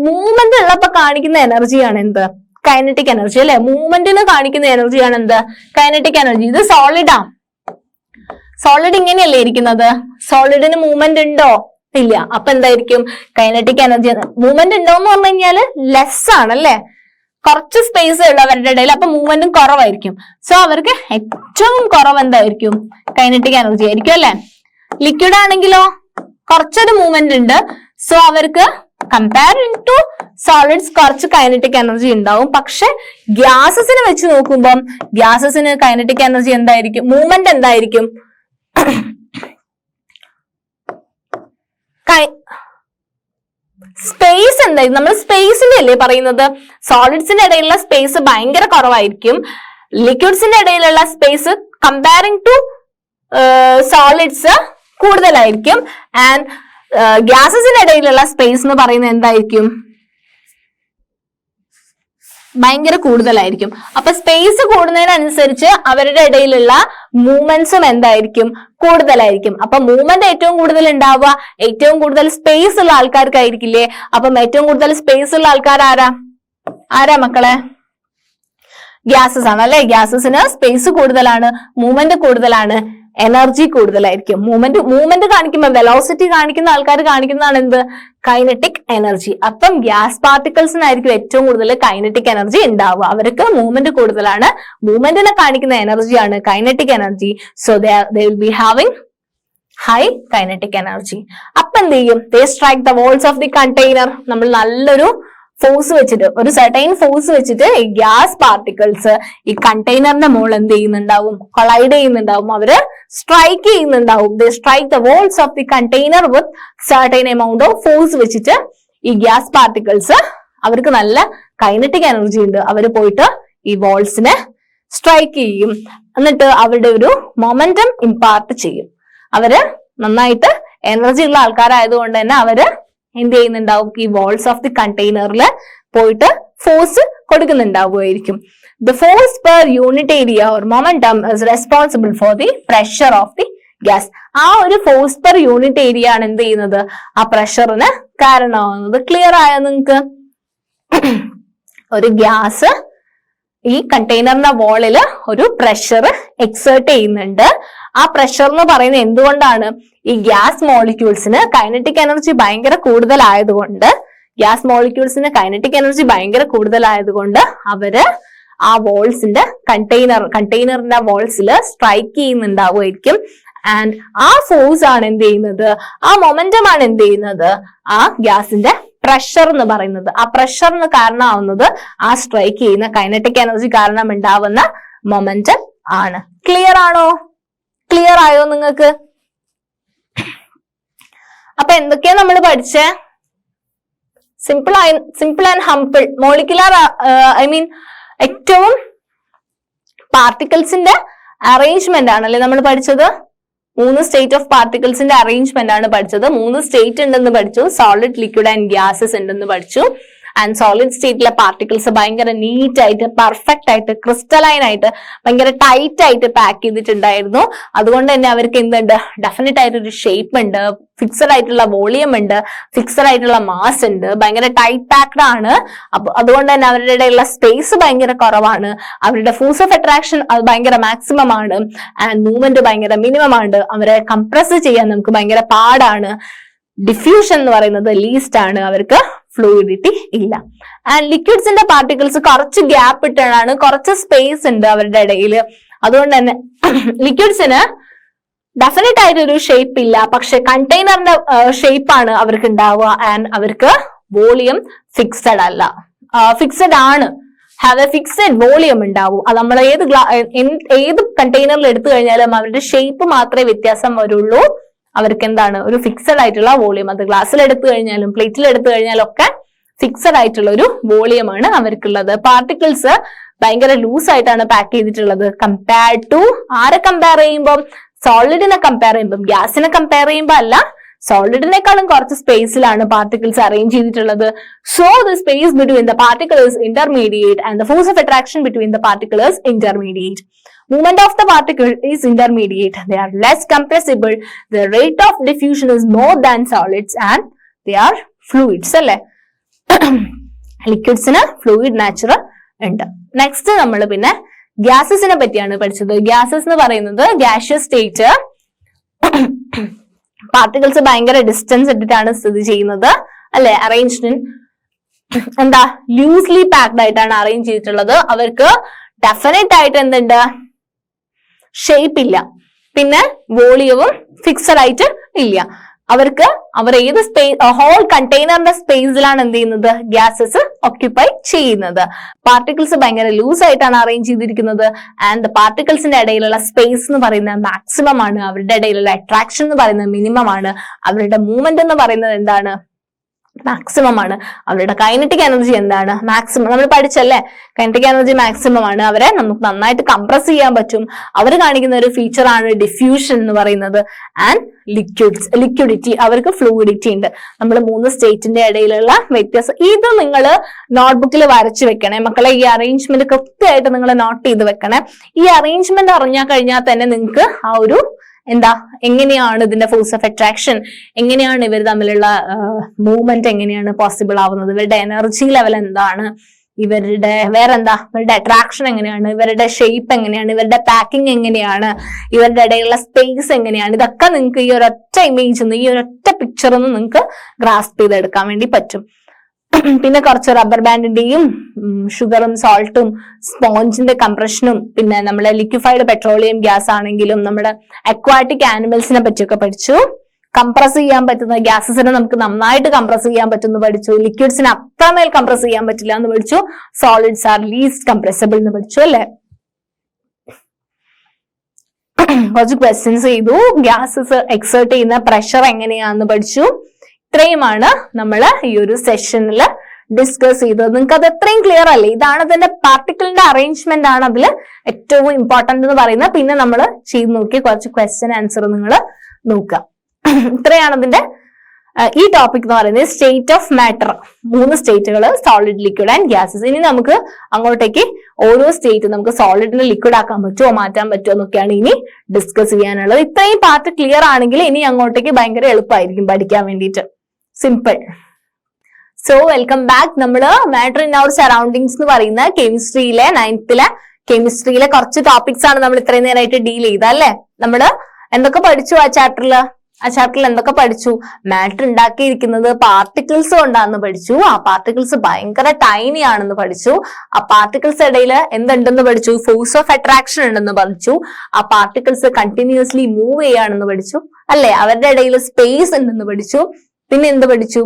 മൂവ്മെന്റ് ഉള്ളപ്പോ കാണിക്കുന്ന എനർജിയാണ് എന്ത്? കൈനറ്റിക് എനർജി അല്ലെ. മൂവ്മെന്റിന് കാണിക്കുന്ന എനർജിയാണ് എന്ത്? Kinetic energy. ഇത് സോളിഡാ. സോളിഡ് ഇങ്ങനെയല്ലേ ഇരിക്കുന്നത്. സോളിഡിന് മൂവ്മെന്റ് ഉണ്ടോ? ഇല്ല. അപ്പൊ എന്തായിരിക്കും? Kinetic energy. മൂവ്മെന്റ് ഉണ്ടോ എന്ന് പറഞ്ഞു കഴിഞ്ഞാല് ലെസ് ആണല്ലേ. കുറച്ച് സ്പേസ് ഉള്ളവരുടെ ഇടയിൽ അപ്പൊ മൂവ്മെന്റും കുറവായിരിക്കും. സോ അവർക്ക് ഏറ്റവും കുറവ് എന്തായിരിക്കും? കൈനറ്റിക് എനർജി ആയിരിക്കും അല്ലെ. ലിക്വിഡ് ആണെങ്കിലോ കുറച്ചൊരു മൂവ്മെന്റ് ഉണ്ട്. സോ അവർക്ക് കമ്പയറിംഗ് ടു സോളിഡ്സ് കുറച്ച് കൈനറ്റിക് എനർജി ഉണ്ടാവും. പക്ഷെ ഗ്യാസസിനെ വെച്ച് നോക്കുമ്പോൾ ഗ്യാസസിന് കൈനറ്റിക് എനർജി എന്തായിരിക്കും? മൂവ്മെന്റ് എന്തായിരിക്കും? സ്പേസ് എന്തായിരിക്കും? നമ്മൾ സ്പേസിന്റെ അല്ലേ പറയുന്നത്. സോളിഡ്സിന്റെ ഇടയിലുള്ള സ്പേസ് ഭയങ്കര കുറവായിരിക്കും. ലിക്വിഡ്സിന്റെ ഇടയിലുള്ള സ്പേസ് കമ്പയറിംഗ് ടു സോളിഡ്സ് കൂടുതലായിരിക്കും. ആൻഡ് ഗ്യാസസിന്റെ ഇടയിലുള്ള സ്പേസ് എന്ന് പറയുന്നത് എന്തായിരിക്കും? ഭയങ്കര കൂടുതലായിരിക്കും. അപ്പൊ സ്പേസ് കൂടുന്നതിനനുസരിച്ച് അവരുടെ ഇടയിലുള്ള മൂവ്മെന്റ്സും എന്തായിരിക്കും? കൂടുതലായിരിക്കും. അപ്പൊ മൂവ്മെന്റ് ഏറ്റവും കൂടുതൽ ഉണ്ടാവുക ഏറ്റവും കൂടുതൽ സ്പേസ് ഉള്ള ആൾക്കാർക്കായിരിക്കില്ലേ. അപ്പം ഏറ്റവും കൂടുതൽ സ്പേസ് ഉള്ള ആൾക്കാർ ആരാ മക്കളെ? ഗ്യാസസ് ആണ് അല്ലെ. ഗ്യാസസിന് സ്പേസ് കൂടുതലാണ്, മൂവ്മെന്റ് കൂടുതലാണ്, എനർജി കൂടുതലായിരിക്കും. മൂവ്മെന്റ് കാണിക്കുമ്പോൾ വെലോസിറ്റി കാണിക്കുന്ന ആൾക്കാർ കാണിക്കുന്നതാണ് എന്ത്? Kinetic energy. അപ്പം ഗ്യാസ് പാർട്ടിക്കിൾസിനായിരിക്കും ഏറ്റവും കൂടുതൽ കൈനറ്റിക് എനർജി ഉണ്ടാവുക. അവർക്ക് മൂവ്മെന്റ് കൂടുതലാണ്, മൂവ്മെന്റിനെ കാണിക്കുന്ന എനർജിയാണ് kinetic energy. So they will be having high kinetic energy. അപ്പൊ എന്ത് ചെയ്യും? they strike the walls of the container. നമ്മൾ നല്ലൊരു ഫോഴ്സ് വെച്ചിട്ട്, ഒരു സർട്ടൈൻ ഫോഴ്സ് വെച്ചിട്ട് ഈ ഗ്യാസ് പാർട്ടിക്കിൾസ് ഈ കണ്ടെയ്നറിന്റെ മുകളിൽ എന്ത് ചെയ്യുന്നുണ്ടാവും? കൊളൈഡ് ചെയ്യുന്നുണ്ടാവും. അവര് സ്ട്രൈക്ക് ചെയ്യുന്നുണ്ടാവും. they strike the walls of the container with certain amount of force വെച്ചിട്ട് ഈ ഗ്യാസ് പാർട്ടിക്കിൾസ് അവർക്ക് നല്ല കൈനറ്റിക് എനർജി ഉണ്ട്. അവര് പോയിട്ട് ഈ വാൾസിനെ സ്ട്രൈക്ക് ചെയ്യും. എന്നിട്ട് അവരുടെ ഒരു മൊമെന്റം ഇമ്പാർട്ട് ചെയ്യും. അവര് നന്നായിട്ട് എനർജി ഉള്ള ആൾക്കാരായതുകൊണ്ട് തന്നെ അവര് എന്ത് ചെയ്യുന്നുണ്ടാവും? ഈ വാൾസ് ഓഫ് ദി കണ്ടെയ്നറിൽ പോയിട്ട് ഫോഴ്സ് കൊടുക്കുന്നുണ്ടാവുമായിരിക്കും. The force per unit area or momentum is responsible for the pressure of the gas. ആ ഒരു ഫോഴ്സ് പെർ യൂണിറ്റ് ഏരിയ ആണ് എന്ത് ചെയ്യുന്നത്? ആ പ്രഷറിന് കാരണമാകുന്നത്. ക്ലിയർ ആയോ നിങ്ങൾക്ക്? ഒരു ഗ്യാസ് ഈ കണ്ടെയ്നറിന്റെ വോളില് ഒരു പ്രഷർ എക്സേർട്ട് ചെയ്യുന്നുണ്ട്. ആ പ്രഷർ എന്ന് പറയുന്നത് എന്തുകൊണ്ടാണ്? ഈ ഗ്യാസ് മോളിക്യൂൾസിന് കൈനറ്റിക് എനർജി ഭയങ്കര കൂടുതലായതുകൊണ്ട്, അവര് ആ വോൾസിന്റെ കണ്ടെയ്നറിന്റെ വോൾസിൽ സ്ട്രൈക്ക് ചെയ്യുന്നുണ്ടാവുമായിരിക്കും. ആൻഡ് ആ ഫോഴ്സ് ആണ് എന്ത് ചെയ്യുന്നത്? ആ മൊമെന്റം ആണ് എന്ത് ചെയ്യുന്നത്? ആ ഗ്യാസിന്റെ പ്രഷർ എന്ന് പറയുന്നത്. ആ പ്രഷറിന് കാരണമാവുന്നത് ആ സ്ട്രൈക്ക് ചെയ്യുന്ന കൈനറ്റിക് എനർജി കാരണം ഉണ്ടാവുന്ന മൊമെന്റം ആണ്. ക്ലിയർ ആണോ? ക്ലിയർ ആയോ നിങ്ങൾക്ക്? അപ്പൊ എന്തൊക്കെയാ നമ്മൾ പഠിച്ചേ? സിമ്പിൾ ആൻഡ് ഹംപിൾ മോളിക്കുലർ ഏറ്റവും പാർട്ടിക്കിൾസിന്റെ അറേഞ്ച്മെന്റ് ആണല്ലേ നമ്മൾ പഠിച്ചത്. 3 സ്റ്റേറ്റ് ഓഫ് പാർട്ടിക്കിൾസിന്റെ അറേഞ്ച്മെന്റ് ആണ് പഠിച്ചത്. 3 സ്റ്റേറ്റ് ഉണ്ടെന്ന് പഠിച്ചു. സോളിഡ്, ലിക്വിഡ് ആൻഡ് ഗ്യാസസ് ഉണ്ടെന്ന് പഠിച്ചു. ആൻഡ് സോളിഡ് സ്റ്റേറ്റിലെ പാർട്ടിക്കിൾസ് ഭയങ്കര നീറ്റ് ആയിട്ട്, പെർഫെക്റ്റ് ആയിട്ട്, ക്രിസ്റ്റലൈൻ ആയിട്ട്, ഭയങ്കര ടൈറ്റ് ആയിട്ട് പാക്ക് ചെയ്തിട്ടുണ്ടായിരുന്നു. അതുകൊണ്ട് തന്നെ അവർക്ക് എന്തുണ്ട്? ഡെഫിനറ്റ് ആയിട്ട് ഒരു ഷേപ്പ് ഉണ്ട്, ഫിക്സഡ് ആയിട്ടുള്ള വോളിയം ഉണ്ട്, ഫിക്സഡ് ആയിട്ടുള്ള മാസ് ഉണ്ട്, ഭയങ്കര ടൈറ്റ് പാക്ഡ് ആണ്. അപ്പൊ അതുകൊണ്ട് തന്നെ അവരുടെ ഇടയിലുള്ള സ്പേസ് ഭയങ്കര കുറവാണ്. അവരുടെ ഫോഴ്സ് ഓഫ് അട്രാക്ഷൻ അത് ഭയങ്കര മാക്സിമം ആണ്. ആൻഡ് മൂവ്മെന്റ് ഭയങ്കര മിനിമം ആണ്. അവരെ കംപ്രസ് ചെയ്യാൻ നമുക്ക് ഭയങ്കര പാടാണ്. ഡിഫ്യൂഷൻ എന്ന് പറയുന്നത് ലീസ്റ്റ് ആണ്. അവർക്ക് ഫ്ലൂയിഡിറ്റി ഇല്ല. ആൻഡ് ലിക്വിഡ്സിന്റെ പാർട്ടിക്കിൾസ് കുറച്ച് ഗ്യാപ്പ് ഇട്ടാണ്, കുറച്ച് സ്പേസ് ഉണ്ട് അവരുടെ ഇടയിൽ. അതുകൊണ്ട് തന്നെ ലിക്വിഡ്സിന് ഡെഫിനറ്റ് ആയിട്ട് ഒരു ഷേപ്പ് ഇല്ല, പക്ഷെ കണ്ടെയ്നറിന്റെ ഷേപ്പ് ആണ് അവർക്ക് ഉണ്ടാവുക. ആൻഡ് അവർക്ക് വോളിയം ഫിക്സഡ് അല്ല, ഫിക്സഡ് ആണ്. ഹാവ് എ ഫിക്സഡ് വോളിയം ഉണ്ടാവും. അത് നമ്മൾ ഏത് കണ്ടെയ്നറിൽ എടുത്തു കഴിഞ്ഞാലും അവരുടെ ഷേപ്പ് മാത്രമേ വ്യത്യാസം വരുള്ളൂ. അവർക്ക് എന്താണ്? ഒരു ഫിക്സഡ് ആയിട്ടുള്ള വോളിയം. അത് ഗ്ലാസ്സിൽ എടുത്തു കഴിഞ്ഞാലും പ്ലേറ്റിൽ എടുത്തു കഴിഞ്ഞാലും ഒക്കെ ഫിക്സഡ് ആയിട്ടുള്ള ഒരു വോളിയം ആണ് അവർക്കുള്ളത്. പാർട്ടിക്കിൾസ് ഭയങ്കര ലൂസ് ആയിട്ടാണ് പാക്ക് ചെയ്തിട്ടുള്ളത്. കമ്പയർ ടു ആരെ കമ്പയർ ചെയ്യുമ്പോൾ? സോളിഡിനെ കമ്പയർ ചെയ്യുമ്പോൾ. ഗ്യാസിനെ കമ്പയർ ചെയ്യുമ്പോൾ അല്ല, സോളിഡിനേക്കാളും കുറച്ച് സ്പേസിലാണ് പാർട്ടിക്കിൾസ് അറേഞ്ച് ചെയ്തിട്ടുള്ളത്. So the space between the particle is intermediate and the force of attraction between the particle is intermediate. Movement of the particle is intermediate. They are less compressible. The rate of diffusion is more than solids and they are fluids. അല്ലേ? ലിക്വിഡ്സിന് fluid nature ഉണ്ട്. Next നമ്മൾ പിന്നെ ഗ്യാസസിനെ പറ്റിയാണ് പഠിച്ചത്. Gases എന്ന് പറയുന്നത് gaseous state. Particles ഭയങ്കര distance ഇട്ടിട്ടാണ് സ്ഥിതി ചെയ്യുന്നത് അല്ലെ? അറേഞ്ച്മെന്റ് എന്താ? ലൂസ്ലി പാക്ഡ് ആയിട്ടാണ് അറേഞ്ച് ചെയ്തിട്ടുള്ളത്. അവർക്ക് ഡെഫിനറ്റ് ആയിട്ട് എന്തുണ്ട്? ഷേപ്പ് ഇല്ല. പിന്നെ വോളിയവും ഫിക്സഡ് ആയിട്ട് ഇല്ല. അവർ ഏത് ഹോൾ കണ്ടെയ്നറിന്റെ സ്പേസിലാണ് എന്ത് ചെയ്യുന്നത്? ഗ്യാസസ് ഓക്യുപ്പൈ ചെയ്യുന്നത്. പാർട്ടിക്കിൾസ് ഭയങ്കര ലൂസ് ആയിട്ടാണ് അറേഞ്ച് ചെയ്തിരിക്കുന്നത്. ആൻഡ് പാർട്ടിക്കിൾസിന്റെ ഇടയിലുള്ള സ്പേസ് എന്ന് പറയുന്നത് മാക്സിമം ആണ്. അവരുടെ ഇടയിലുള്ള അട്രാക്ഷൻ എന്ന് പറയുന്നത് മിനിമം ആണ്. അവരുടെ മൂവ്മെന്റ് എന്ന് പറയുന്നത് എന്താണ്? മാക്സിമം ആണ്. അവരുടെ കൈനറ്റിക് എനർജി എന്താണ്? മാക്സിമം. നമ്മൾ പഠിച്ചല്ലേ, കൈനറ്റിക് എനർജി മാക്സിമം ആണ്. അവരെ നമുക്ക് നന്നായിട്ട് കംപ്രസ് ചെയ്യാൻ പറ്റും. അവർ കാണിക്കുന്ന ഒരു ഫീച്ചർ ആണ് ഡിഫ്യൂഷൻ എന്ന് പറയുന്നത്. ആൻഡ് ലിക്വിഡിറ്റി, അവർക്ക് ഫ്ലൂയിഡിറ്റി ഉണ്ട്. നമ്മൾ 3 സ്റ്റേറ്റിന്റെ ഇടയിലുള്ള വ്യത്യാസം ഇത് നിങ്ങൾ നോട്ട്ബുക്കിൽ വരച്ചു വെക്കണേ മക്കളെ. ഈ അറേഞ്ച്മെന്റ് കൃത്യമായിട്ട് നിങ്ങൾ നോട്ട് ചെയ്ത് വെക്കണേ. ഈ അറേഞ്ച്മെന്റ് അറിഞ്ഞാൽ കഴിഞ്ഞാൽ തന്നെ നിങ്ങൾക്ക് ആ ഒരു എങ്ങനെയാണ് ഇതിന്റെ ഫോഴ്സ് ഓഫ് അട്രാക്ഷൻ, എങ്ങനെയാണ് ഇവർ തമ്മിലുള്ള മൂവ്മെന്റ് എങ്ങനെയാണ് പോസിബിൾ ആവുന്നത്, ഇവരുടെ എനർജി ലെവൽ എന്താണ്, ഇവരുടെ ഇവരുടെ അട്രാക്ഷൻ എങ്ങനെയാണ്, ഇവരുടെ ഷേപ്പ് എങ്ങനെയാണ്, ഇവരുടെ പാക്കിംഗ് എങ്ങനെയാണ്, ഇവരുടെ ഇടയിലുള്ള സ്പേസ് എങ്ങനെയാണ്, ഇതൊക്കെ നിങ്ങൾക്ക് ഈ ഒരൊറ്റ ഇമേജ് ഈ ഒരൊറ്റ പിക്ചറിൽ നിന്ന് നിങ്ങൾക്ക് ഗ്രാസ്പ് ചെയ്തെടുക്കാൻ വേണ്ടി പറ്റും. പിന്നെ കുറച്ച് റബ്ബർ ബാൻഡിന്റെയും ഷുഗറും സോൾട്ടും സ്പോഞ്ചിന്റെ കംപ്രഷനും പിന്നെ നമ്മുടെ ലിക്വിഫൈഡ് പെട്രോളിയം ഗ്യാസ് ആണെങ്കിലും നമ്മുടെ അക്വാറ്റിക് ആനിമൽസിനെ പറ്റിയൊക്കെ പഠിച്ചു. കംപ്രസ് ചെയ്യാൻ പറ്റുന്ന ഗ്യാസസിനെ നമുക്ക് നന്നായിട്ട് കംപ്രസ് ചെയ്യാൻ പറ്റുമെന്ന് പഠിച്ചു. ലിക്വിഡ്സിനെ അത്രമേൽ കംപ്രസ് ചെയ്യാൻ പറ്റില്ല എന്ന് പഠിച്ചു. സോളിഡ്സ് ആർ ലീസ്റ്റ് കംപ്രസബിൾ എന്ന് പഠിച്ചു അല്ലെ? കുറച്ച് ക്വസ്റ്റ്യൻസ് ചെയ്തു. ഗ്യാസസ് എക്സേർട്ട് ചെയ്യുന്ന പ്രഷർ എങ്ങനെയാന്ന് പഠിച്ചു. ഇത്രയുമാണ് നമ്മൾ ഈ ഒരു സെഷനിൽ ഡിസ്കസ് ചെയ്തത്. നിങ്ങൾക്ക് അത് എത്രയും ക്ലിയർ അല്ലേ? ഇതാണ് അതിന്റെ പാർട്ടിക്കിളിന്റെ അറേഞ്ച്മെന്റ് ആണ് അതിൽ ഏറ്റവും ഇമ്പോർട്ടന്റ് എന്ന് പറയുന്നത്. പിന്നെ നമ്മൾ ചെയ്ത് നോക്കി കുറച്ച് ക്വസ്റ്റ്യൻ ആൻസർ നിങ്ങൾ നോക്കുക. ഇത്രയാണ് അതിന്റെ ഈ ടോപ്പിക് എന്ന് പറയുന്നത്. സ്റ്റേറ്റ് ഓഫ് മാറ്റർ 3 സ്റ്റേറ്റുകൾ, സോളിഡ്, ലിക്വിഡ് ആൻഡ് ഗ്യാസസ്. ഇനി നമുക്ക് അങ്ങോട്ടേക്ക് ഓരോ സ്റ്റേറ്റ് നമുക്ക് സോളിഡിനെ ലിക്വിഡ് ആക്കാൻ പറ്റുമോ മാറ്റാൻ പറ്റുമോ എന്നൊക്കെയാണ് ഇനി ഡിസ്കസ് ചെയ്യാനുള്ളത്. ഇത്രയും പാർട്ട് ക്ലിയർ ആണെങ്കിൽ ഇനി അങ്ങോട്ടേക്ക് ഭയങ്കര എളുപ്പമായിരിക്കും പഠിക്കാൻ വേണ്ടിയിട്ട്. സിമ്പിൾ. So welcome back. നമ്മള് മാറ്റർ ഇൻ അവർ സറൗണ്ടിങ്സ് എന്ന് പറയുന്ന കെമിസ്ട്രിയിലെ 9th കെമിസ്ട്രിയിലെ കുറച്ച് ടോപ്പിക്സ് ആണ് നമ്മൾ ഇത്രയും നേരമായിട്ട് ഡീൽ ചെയ്ത അല്ലെ? നമ്മള് എന്തൊക്കെ പഠിച്ചു ആ ചാപ്റ്ററിൽ എന്തൊക്കെ പഠിച്ചു? മാറ്റർ ഉണ്ടാക്കിയിരിക്കുന്നത് പാർട്ടിക്കിൾസ് കൊണ്ടാണെന്ന് പഠിച്ചു. ആ പാർട്ടിക്കിൾസ് ഭയങ്കര ടൈനി ആണെന്ന് പഠിച്ചു. ആ പാർട്ടിക്കിൾസ് ഇടയിൽ എന്തുണ്ടെന്ന് പഠിച്ചു? ഫോഴ്സ് ഓഫ് അട്രാക്ഷൻ ഉണ്ടെന്ന് പഠിച്ചു. ആ പാർട്ടിക്കിൾസ് കണ്ടിന്യൂസ്ലി മൂവ് ചെയ്യാണെന്ന് പഠിച്ചു അല്ലെ? അവരുടെ ഇടയിൽ സ്പേസ് ഉണ്ടെന്ന് പഠിച്ചു. പിന്നെ എന്ത് പഠിച്ചു?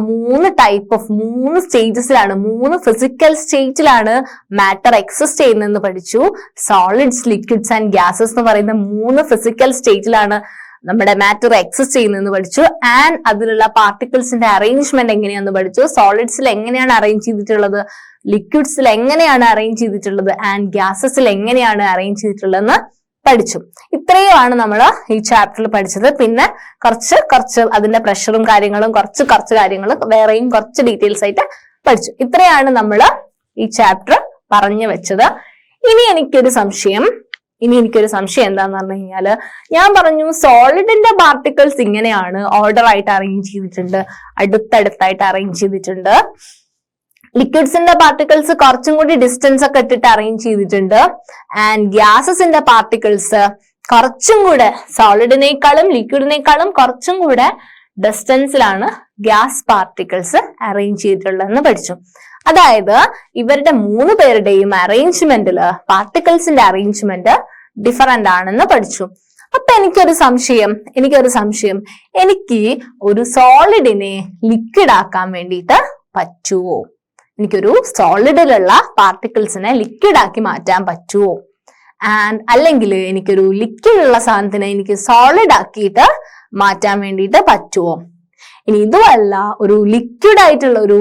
3 സ്റ്റേജസിലാണ്, 3 ഫിസിക്കൽ സ്റ്റേറ്റിലാണ് മാറ്റർ എക്സിസ്റ്റ് ചെയ്യുന്നതെന്ന് പഠിച്ചു. സോളിഡ്സ്, ലിക്വിഡ്സ് ആൻഡ് ഗ്യാസസ് എന്ന് പറയുന്ന 3 ഫിസിക്കൽ സ്റ്റേറ്റിലാണ് നമ്മുടെ മാറ്റർ എക്സിസ്റ്റ് ചെയ്യുന്നതെന്ന് പഠിച്ചു. ആൻഡ് അതിലുള്ള പാർട്ടിക്കിൾസിന്റെ അറേഞ്ച്മെന്റ് എങ്ങനെയാണെന്ന് പഠിച്ചു. സോളിഡ്സിൽ എങ്ങനെയാണ് അറേഞ്ച് ചെയ്തിട്ടുള്ളത്, ലിക്വിഡ്സിൽ എങ്ങനെയാണ് അറേഞ്ച് ചെയ്തിട്ടുള്ളത്, ആൻഡ് ഗ്യാസസിൽ എങ്ങനെയാണ് അറേഞ്ച് ചെയ്തിട്ടുള്ളതെന്ന് പഠിച്ചു. ഇത്രയുമാണ് നമ്മൾ ഈ ചാപ്റ്ററിൽ പഠിച്ചത്. പിന്നെ കുറച്ച് അതിന്റെ പ്രഷറും കാര്യങ്ങളും കുറച്ച് കാര്യങ്ങൾ വേറെയും കുറച്ച് ഡീറ്റെയിൽസ് ആയിട്ട് പഠിച്ചു. ഇത്രയാണ് നമ്മൾ ഈ ചാപ്റ്റർ പറഞ്ഞു വെച്ചത്. ഇനി എനിക്കൊരു സംശയം എന്താന്ന് പറഞ്ഞു കഴിഞ്ഞാല്, ഞാൻ പറഞ്ഞു സോളിഡിന്റെ പാർട്ടിക്കിൾസ് ഇങ്ങനെയാണ് ഓർഡർ ആയിട്ട് അറേഞ്ച് ചെയ്തിട്ടുണ്ട്, അടുത്തടുത്തായിട്ട് അറേഞ്ച് ചെയ്തിട്ടുണ്ട്. ലിക്വിഡ്സിന്റെ പാർട്ടിക്കിൾസ് കുറച്ചും കൂടി ഡിസ്റ്റൻസ് ഒക്കെ ഇട്ടിട്ട് അറേഞ്ച് ചെയ്തിട്ടുണ്ട്. ആൻഡ് ഗ്യാസസിന്റെ പാർട്ടിക്കിൾസ് കുറച്ചും കൂടെ സോളിഡിനേക്കാളും ലിക്വിഡിനേക്കാളും കുറച്ചും കൂടെ ഡിസ്റ്റൻസിലാണ് ഗ്യാസ് പാർട്ടിക്കിൾസ് അറേഞ്ച് ചെയ്തിട്ടുള്ളതെന്ന് പഠിച്ചു. അതായത് ഇവരുടെ 3 പേരുടെയും അറേഞ്ച്മെന്റില് പാർട്ടിക്കിൾസിന്റെ അറേഞ്ച്മെന്റ് ഡിഫറന്റ് ആണെന്ന് പഠിച്ചു. അപ്പൊ എനിക്കൊരു സംശയം, എനിക്ക് ഒരു സോളിഡിനെ ലിക്വിഡ് ആക്കാൻ വേണ്ടിയിട്ട് പറ്റുമോ? എനിക്കൊരു സോളിഡിലുള്ള പാർട്ടിക്കിൾസിനെ ലിക്വിഡ് ആക്കി മാറ്റാൻ പറ്റുമോ? ആൻഡ് അല്ലെങ്കിൽ എനിക്കൊരു ലിക്വിഡ് ഉള്ള സാധനത്തിനെ എനിക്ക് സോളിഡ് ആക്കിയിട്ട് മാറ്റാൻ വേണ്ടിയിട്ട് പറ്റുമോ? ഇനി ഇതുമല്ല, ഒരു ലിക്വിഡ് ആയിട്ടുള്ള ഒരു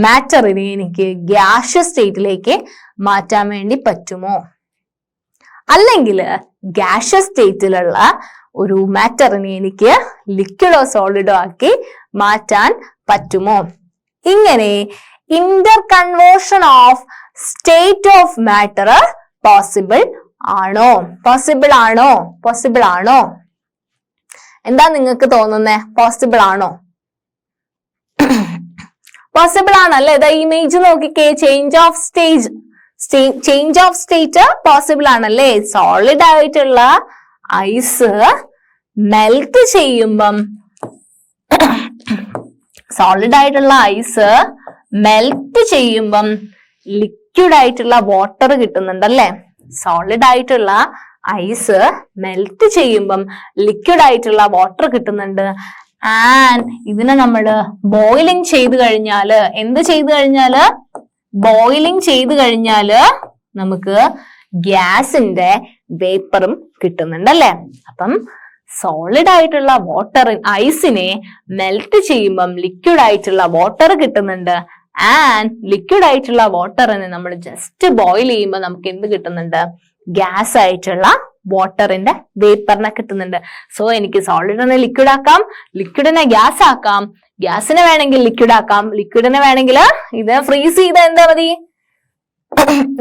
മാറ്ററിനെ എനിക്ക് ഗ്യാഷ്യസ് സ്റ്റേറ്റിലേക്ക് മാറ്റാൻ വേണ്ടി പറ്റുമോ? അല്ലെങ്കിൽ ഗ്യാഷ്യസ് സ്റ്റേറ്റിലുള്ള ഒരു മാറ്ററിനെ എനിക്ക് ലിക്വിഡോ സോളിഡോ ആക്കി മാറ്റാൻ പറ്റുമോ? ഇങ്ങനെ Inter conversion of state of matter possible ആണോ? എന്താ നിങ്ങൾക്ക് തോന്നുന്നേ? പോസിബിൾ ആണോ? പോസിബിൾ ആണല്ലേ? ഇതാ ഇമേജ് നോക്കിക്കേ, ചേഞ്ച് ഓഫ് സ്റ്റേറ്റ് പോസിബിൾ ആണല്ലേ? സോളിഡ് ആയിട്ടുള്ള ഐസ് മെൽറ്റ് ചെയ്യുമ്പം ലിക്വിഡ് ആയിട്ടുള്ള വാട്ടർ കിട്ടുന്നുണ്ടല്ലേ? സോളിഡ് ആയിട്ടുള്ള ഐസ് മെൽറ്റ് ചെയ്യുമ്പം ലിക്വിഡ് ആയിട്ടുള്ള വാട്ടർ കിട്ടുന്നുണ്ട്. ആൻഡ് ഇതിനെ നമ്മള് ബോയിലിംഗ് ചെയ്ത് കഴിഞ്ഞാല് നമുക്ക് ഗ്യാസിന്റെ വേപ്പറും കിട്ടുന്നുണ്ടല്ലേ? അപ്പം സോളിഡ് ആയിട്ടുള്ള ഐസിനെ മെൽറ്റ് ചെയ്യുമ്പം ലിക്വിഡ് ആയിട്ടുള്ള വാട്ടർ കിട്ടുന്നുണ്ട്. ആൻഡ് ലിക്വിഡ് ആയിട്ടുള്ള വാട്ടറിനെ നമ്മൾ ജസ്റ്റ് ബോയിൽ ചെയ്യുമ്പോൾ നമുക്ക് എന്ത് കിട്ടുന്നുണ്ട്? ഗ്യാസ് ആയിട്ടുള്ള വാട്ടറിന്റെ വേപ്പറിനെ കിട്ടുന്നുണ്ട്. സോ എനിക്ക് സോളിഡിനെ ലിക്വിഡ് ആക്കാം, ലിക്വിഡിനെ ഗ്യാസ് ആക്കാം, ഗ്യാസിനെ വേണമെങ്കിൽ ലിക്വിഡ് ആക്കാം, ലിക്വിഡിനെ വേണമെങ്കിൽ ഇത് ഫ്രീസ് ചെയ്ത് എന്താ മതി,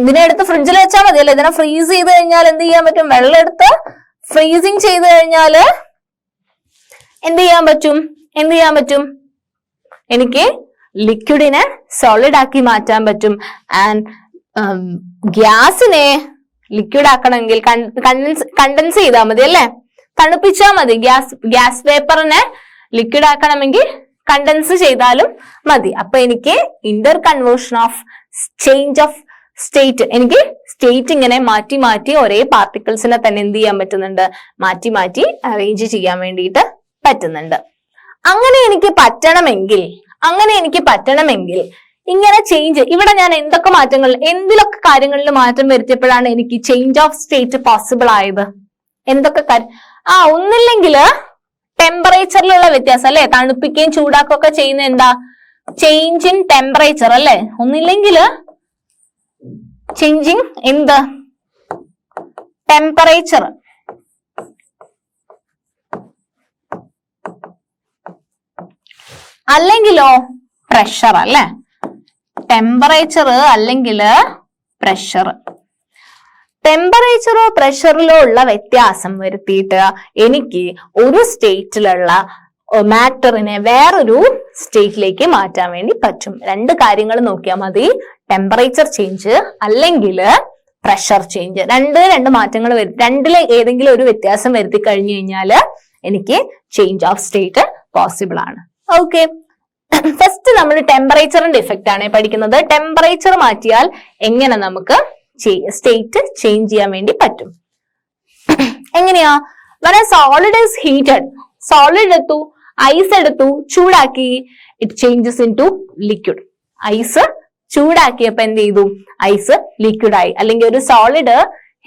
ഇതിനെ എടുത്ത് ഫ്രിഡ്ജിൽ വെച്ചാൽ മതി അല്ലെ? ഇതിനെ ഫ്രീസ് ചെയ്ത് കഴിഞ്ഞാൽ എന്ത് ചെയ്യാൻ പറ്റും? വെള്ളം എടുത്ത് ഫ്രീസിങ് ചെയ്ത് കഴിഞ്ഞാൽ എന്ത് ചെയ്യാൻ പറ്റും? എനിക്ക് ലിക്വിഡിനെ സോളിഡ് ആക്കി മാറ്റാൻ പറ്റും. ആൻഡ് ഗ്യാസിനെ ലിക്വിഡ് ആക്കണമെങ്കിൽ കണ്ടൻസ് ചെയ്താൽ മതി അല്ലെ? തണുപ്പിച്ചാൽ മതി. ഗ്യാസ് വേപ്പറിനെ ലിക്വിഡ് ആക്കണമെങ്കിൽ കണ്ടൻസ് ചെയ്താലും മതി. അപ്പൊ എനിക്ക് Inter conversion of change of state, എനിക്ക് സ്റ്റേറ്റ് ഇങ്ങനെ മാറ്റി ഒരേ പാർട്ടിക്കിൾസിനെ തന്നെ എന്ത് ചെയ്യാൻ പറ്റുന്നുണ്ട്? മാറ്റി അറേഞ്ച് ചെയ്യാൻ വേണ്ടിയിട്ട് പറ്റുന്നുണ്ട്. അങ്ങനെ എനിക്ക് പറ്റണമെങ്കിൽ ഇങ്ങനെ ചേഞ്ച്, ഇവിടെ ഞാൻ എന്തിലൊക്കെ കാര്യങ്ങളിൽ മാറ്റം വരുത്തിയപ്പോഴാണ് എനിക്ക് ചേഞ്ച് ഓഫ് സ്റ്റേറ്റ് പോസിബിൾ ആയത്? എന്തൊക്കെ ഒന്നില്ലെങ്കിൽ ടെമ്പറേച്ചറിലുള്ള വ്യത്യാസം അല്ലെ? തണുപ്പിക്കുകയും ചൂടാക്കുകയും ഒക്കെ ചെയ്യുന്ന എന്താ? ചേഞ്ച് ഇൻ ടെമ്പറേച്ചർ അല്ലെ? ഒന്നില്ലെങ്കിൽ ചേഞ്ചിങ് എന്ത്? ടെമ്പറേച്ചർ. അല്ലെങ്കിലോ പ്രഷർ അല്ലെ? ടെമ്പറേച്ചർ അല്ലെങ്കിൽ പ്രഷർ. ടെമ്പറേച്ചറോ പ്രഷറിലോ ഉള്ള വ്യത്യാസം വരുത്തിയിട്ട് എനിക്ക് ഒരു സ്റ്റേറ്റിലുള്ള മാറ്ററിനെ വേറൊരു സ്റ്റേറ്റിലേക്ക് മാറ്റാൻ വേണ്ടി പറ്റും. 2 കാര്യങ്ങൾ നോക്കിയാൽ മതി. ടെമ്പറേച്ചർ ചേഞ്ച് അല്ലെങ്കിൽ പ്രഷർ ചേഞ്ച്. രണ്ട് മാറ്റങ്ങൾ രണ്ടിലെ ഏതെങ്കിലും ഒരു വ്യത്യാസം വരുത്തി കഴിഞ്ഞു കഴിഞ്ഞാൽ എനിക്ക് ചേഞ്ച് ഓഫ് സ്റ്റേറ്റ് പോസിബിൾ ആണ്. ഓക്കെ, ഫസ്റ്റ് നമ്മൾ ടെമ്പറേച്ചറിന്റെ ഇഫക്റ്റ് ആണ് പഠിക്കുന്നത്. ടെമ്പറേച്ചർ മാറ്റിയാൽ എങ്ങനെ നമുക്ക് സ്റ്റേറ്റ് ചേഞ്ച് ചെയ്യാൻ വേണ്ടി പറ്റും? എങ്ങനെയാ? when a solid is heated, solid എടുത്തു, ഐസ് എടുത്തു, ചൂടാക്കി, it changes into liquid. Ice ചൂടാക്കിയപ്പോ എന്ത് ചെയ്തു? ഐസ് ലിക്വിഡ് ആയി. അല്ലെങ്കിൽ ഒരു സോളിഡ്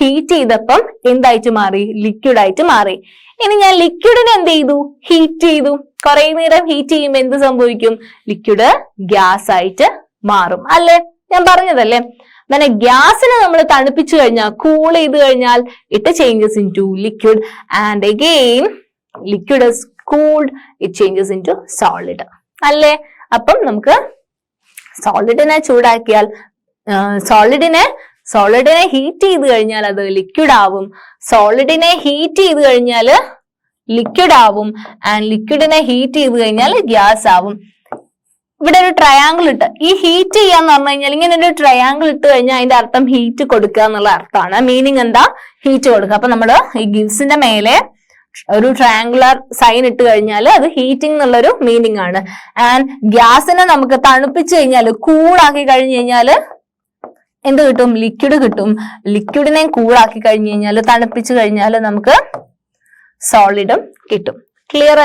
ഹീറ്റ് ചെയ്തപ്പം എന്തായിട്ട് മാറി? ലിക്വിഡ് ആയിട്ട് മാറി. ഇനി ഞാൻ ലിക്വിഡിനെ എന്ത് ചെയ്തു? ഹീറ്റ് ചെയ്തു. കുറെ നേരം ഹീറ്റ് ചെയ്യുമ്പോൾ എന്ത് സംഭവിക്കും? ലിക്വിഡ് ഗ്യാസ് ആയിട്ട് മാറും അല്ലെ? ഞാൻ പറഞ്ഞതല്ലേ. അങ്ങനെ ഗ്യാസിനെ നമ്മൾ തണുപ്പിച്ചു കഴിഞ്ഞാൽ, കൂൾ ചെയ്ത് കഴിഞ്ഞാൽ it changes into liquid and again liquid is cooled, it changes into solid അല്ലേ? അപ്പം നമുക്ക് സോളിഡിനെ ചൂടാക്കിയാൽ സോളിഡിനെ ഹീറ്റ് ചെയ്ത് കഴിഞ്ഞാൽ അത് ലിക്വിഡ് ആവും. സോളിഡിനെ ഹീറ്റ് ചെയ്ത് കഴിഞ്ഞാൽ ലിക്വിഡ് ആവും. ആൻഡ് ലിക്വിഡിനെ ഹീറ്റ് ചെയ്ത് കഴിഞ്ഞാൽ ഗ്യാസ് ആവും. ഇവിടെ ഒരു ട്രയാങ്കിൾ ഇട്ട്, ഈ ഹീറ്റ് ചെയ്യാന്ന് പറഞ്ഞു കഴിഞ്ഞാൽ ഇങ്ങനെ ഒരു ട്രയാങ്കിൾ ഇട്ട് കഴിഞ്ഞാൽ അതിന്റെ അർത്ഥം ഹീറ്റ് കൊടുക്കുക എന്നുള്ള അർത്ഥമാണ്. മീനിങ് എന്താ? ഹീറ്റ് കൊടുക്കുക. അപ്പൊ നമ്മള് ഈ ഗിവ്സിന്റെ മേലെ ഒരു ട്രയാങ്കുലർ സൈൻ ഇട്ട് കഴിഞ്ഞാൽ അത് ഹീറ്റിംഗ് എന്നുള്ളൊരു മീനിങ് ആണ്. ആൻഡ് ഗ്യാസിനെ നമുക്ക് തണുപ്പിച്ചു കഴിഞ്ഞാൽ, കൂളാക്കി കഴിഞ്ഞു കഴിഞ്ഞാൽ എന്ത് കിട്ടും? ലിക്വിഡ് കിട്ടും. ലിക്വിഡിനെ കൂളാക്കി കഴിഞ്ഞു കഴിഞ്ഞാൽ, തണുപ്പിച്ചു കഴിഞ്ഞാൽ നമുക്ക് സോളിഡും കിട്ടും. ക്ലിയർ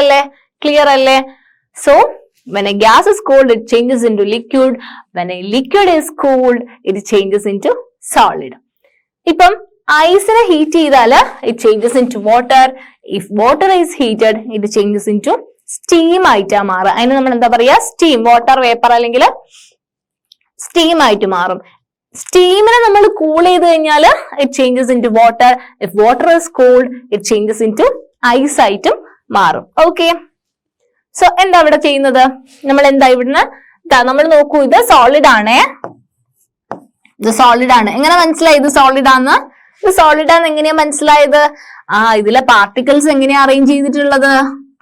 അല്ലേ? So when a gas is cold, it changes into liquid. When a liquid is cooled, it changes into solid. ഇപ്പം ഐസിനെ ഹീറ്റ് ചെയ്താൽ it changes into water. If water is heated, it changes into steam ആയിട്ടാ മാറുക. അതിന് നമ്മൾ എന്താ പറയാ? Steam. Water vapour അല്ലെങ്കിൽ steam ആയിട്ട് മാറും. സ്റ്റീമിനെ നമ്മൾ കൂൾ ചെയ്ത് കഴിഞ്ഞാൽ it changes into water. If water is cold, it changes into ice ആയിട്ടും മാറും. ഓക്കെ, സോ എന്താ ഇവിടെ ചെയ്യുന്നത്? നമ്മൾ എന്താ ഇവിടുന്ന് നമ്മൾ നോക്കൂ, ഇത് സോളിഡ് ആണ്. എങ്ങനെ മനസ്സിലായി ഇത് സോളിഡ് ആന്ന്? ഇത് സോളിഡ് ആന്ന് എങ്ങനെയാ മനസ്സിലായത്? ഇതിലെ പാർട്ടിക്കിൾസ് എങ്ങനെയാ അറേഞ്ച് ചെയ്തിട്ടുള്ളത്?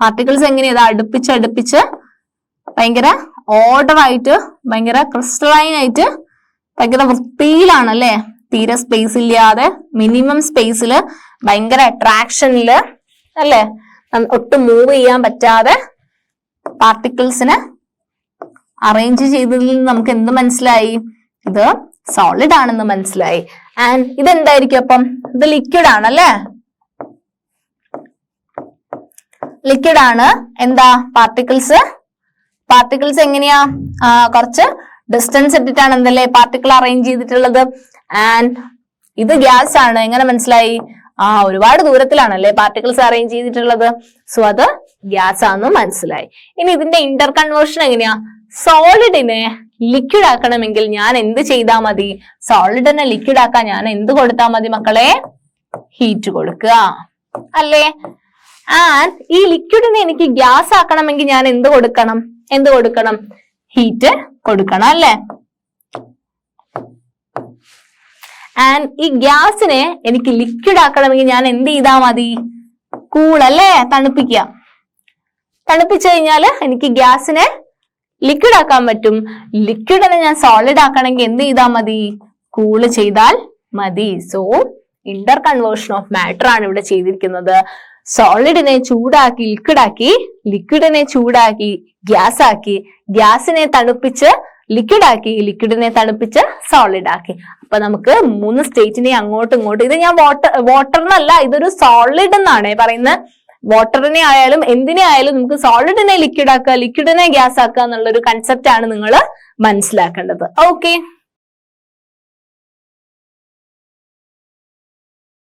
പാർട്ടിക്കിൾസ് എങ്ങനെയാ? ഇത് അടുപ്പിച്ച് ഭയങ്കര ഓർഡർ ആയിട്ട്, ഭയങ്കര ക്രിസ്റ്റലൈൻ ആയിട്ട്, ഭയങ്കര വൃത്തിയിലാണ് അല്ലെ? തീരെ സ്പേസ് ഇല്ലാതെ, മിനിമം സ്പേസില്, ഭയങ്കര അട്രാക്ഷനില് അല്ലെ? ഒട്ടും മൂവ് ചെയ്യാൻ പറ്റാതെ പാർട്ടിക്കിൾസിനെ അറേഞ്ച് ചെയ്തതിൽ നിന്ന് നമുക്ക് എന്ത് മനസ്സിലായി? ഇത് സോളിഡ് ആണെന്ന് മനസ്സിലായി. ആൻഡ് ഇതെന്തായിരിക്കും അപ്പം? ഇത് ലിക്വിഡ് ആണല്ലേ? ലിക്വിഡ് ആണ്. എന്താ? പാർട്ടിക്കിൾസ് എങ്ങനെയാ? കുറച്ച് ഡിസ്റ്റൻസ് ഇട്ടിട്ടാണ് എന്തല്ലേ പാർട്ടിക്കിൾ അറേഞ്ച് ചെയ്തിട്ടുള്ളത്. ആൻഡ് ഇത് ഗ്യാസ് ആണ്. എങ്ങനെ മനസ്സിലായി? ഒരുപാട് ദൂരത്തിലാണല്ലേ പാർട്ടിക്കിൾസ് അറേഞ്ച് ചെയ്തിട്ടുള്ളത്. സോ അത് ഗ്യാസ് ആണെന്ന് മനസ്സിലായി. ഇനി ഇതിന്റെ ഇന്റർ കൺവേർഷൻ എങ്ങനെയാ? സോളിഡിനെ ലിക്വിഡ് ആക്കണമെങ്കിൽ ഞാൻ എന്ത് ചെയ്താൽ മതി? സോളിഡിനെ ലിക്വിഡ് ആക്കാൻ ഞാൻ എന്ത് കൊടുത്താൽ മതി മക്കളെ? ഹീറ്റ് കൊടുക്കുക അല്ലേ? ആൻഡ് ഈ ലിക്വിഡിനെ എനിക്ക് ഗ്യാസ് ആക്കണമെങ്കിൽ ഞാൻ എന്ത് കൊടുക്കണം? ഹീറ്റ് കൊടുക്കണം അല്ലേ? ആൻഡ് ഈ ഗ്യാസിനെ എനിക്ക് ലിക്വിഡ് ആക്കണമെങ്കിൽ ഞാൻ എന്ത് ചെയ്താൽ മതി? കൂളല്ലേ? തണുപ്പിച്ചു കഴിഞ്ഞാൽ എനിക്ക് ഗ്യാസിനെ ലിക്വിഡ് ആക്കാൻ പറ്റും. ലിക്വിഡിനെ ഞാൻ സോളിഡ് ആക്കണമെങ്കിൽ എന്ത് ചെയ്താൽ മതി? കൂള് ചെയ്താൽ മതി. So Inter conversion of matter ആണ് ഇവിടെ ചെയ്തിരിക്കുന്നത്. സോളിഡിനെ ചൂടാക്കി ലിക്വിഡ് ആക്കി, ലിക്വിഡിനെ ചൂടാക്കി ഗ്യാസ് ആക്കി, ഗ്യാസിനെ തണുപ്പിച്ച് ലിക്വിഡ് ആക്കി, ലിക്വിഡിനെ തണുപ്പിച്ച് സോളിഡ് ആക്കി. അപ്പൊ നമുക്ക് 3 സ്റ്റേറ്റിനെ അങ്ങോട്ടും ഇങ്ങോട്ടും, ഇത് ഞാൻ വാട്ടറിനല്ല, ഇതൊരു സോളിഡ് എന്നാണ് പറയുന്നത്. വാട്ടറിനെ ആയാലും എന്തിനെ ആയാലും നമുക്ക് സോളിഡിനെ ലിക്വിഡ് ആക്കുക, ലിക്വിഡിനെ ഗ്യാസ് ആക്കുക എന്നുള്ളൊരു കൺസെപ്റ്റ് ആണ് നിങ്ങൾ മനസ്സിലാക്കേണ്ടത്. ഓക്കെ.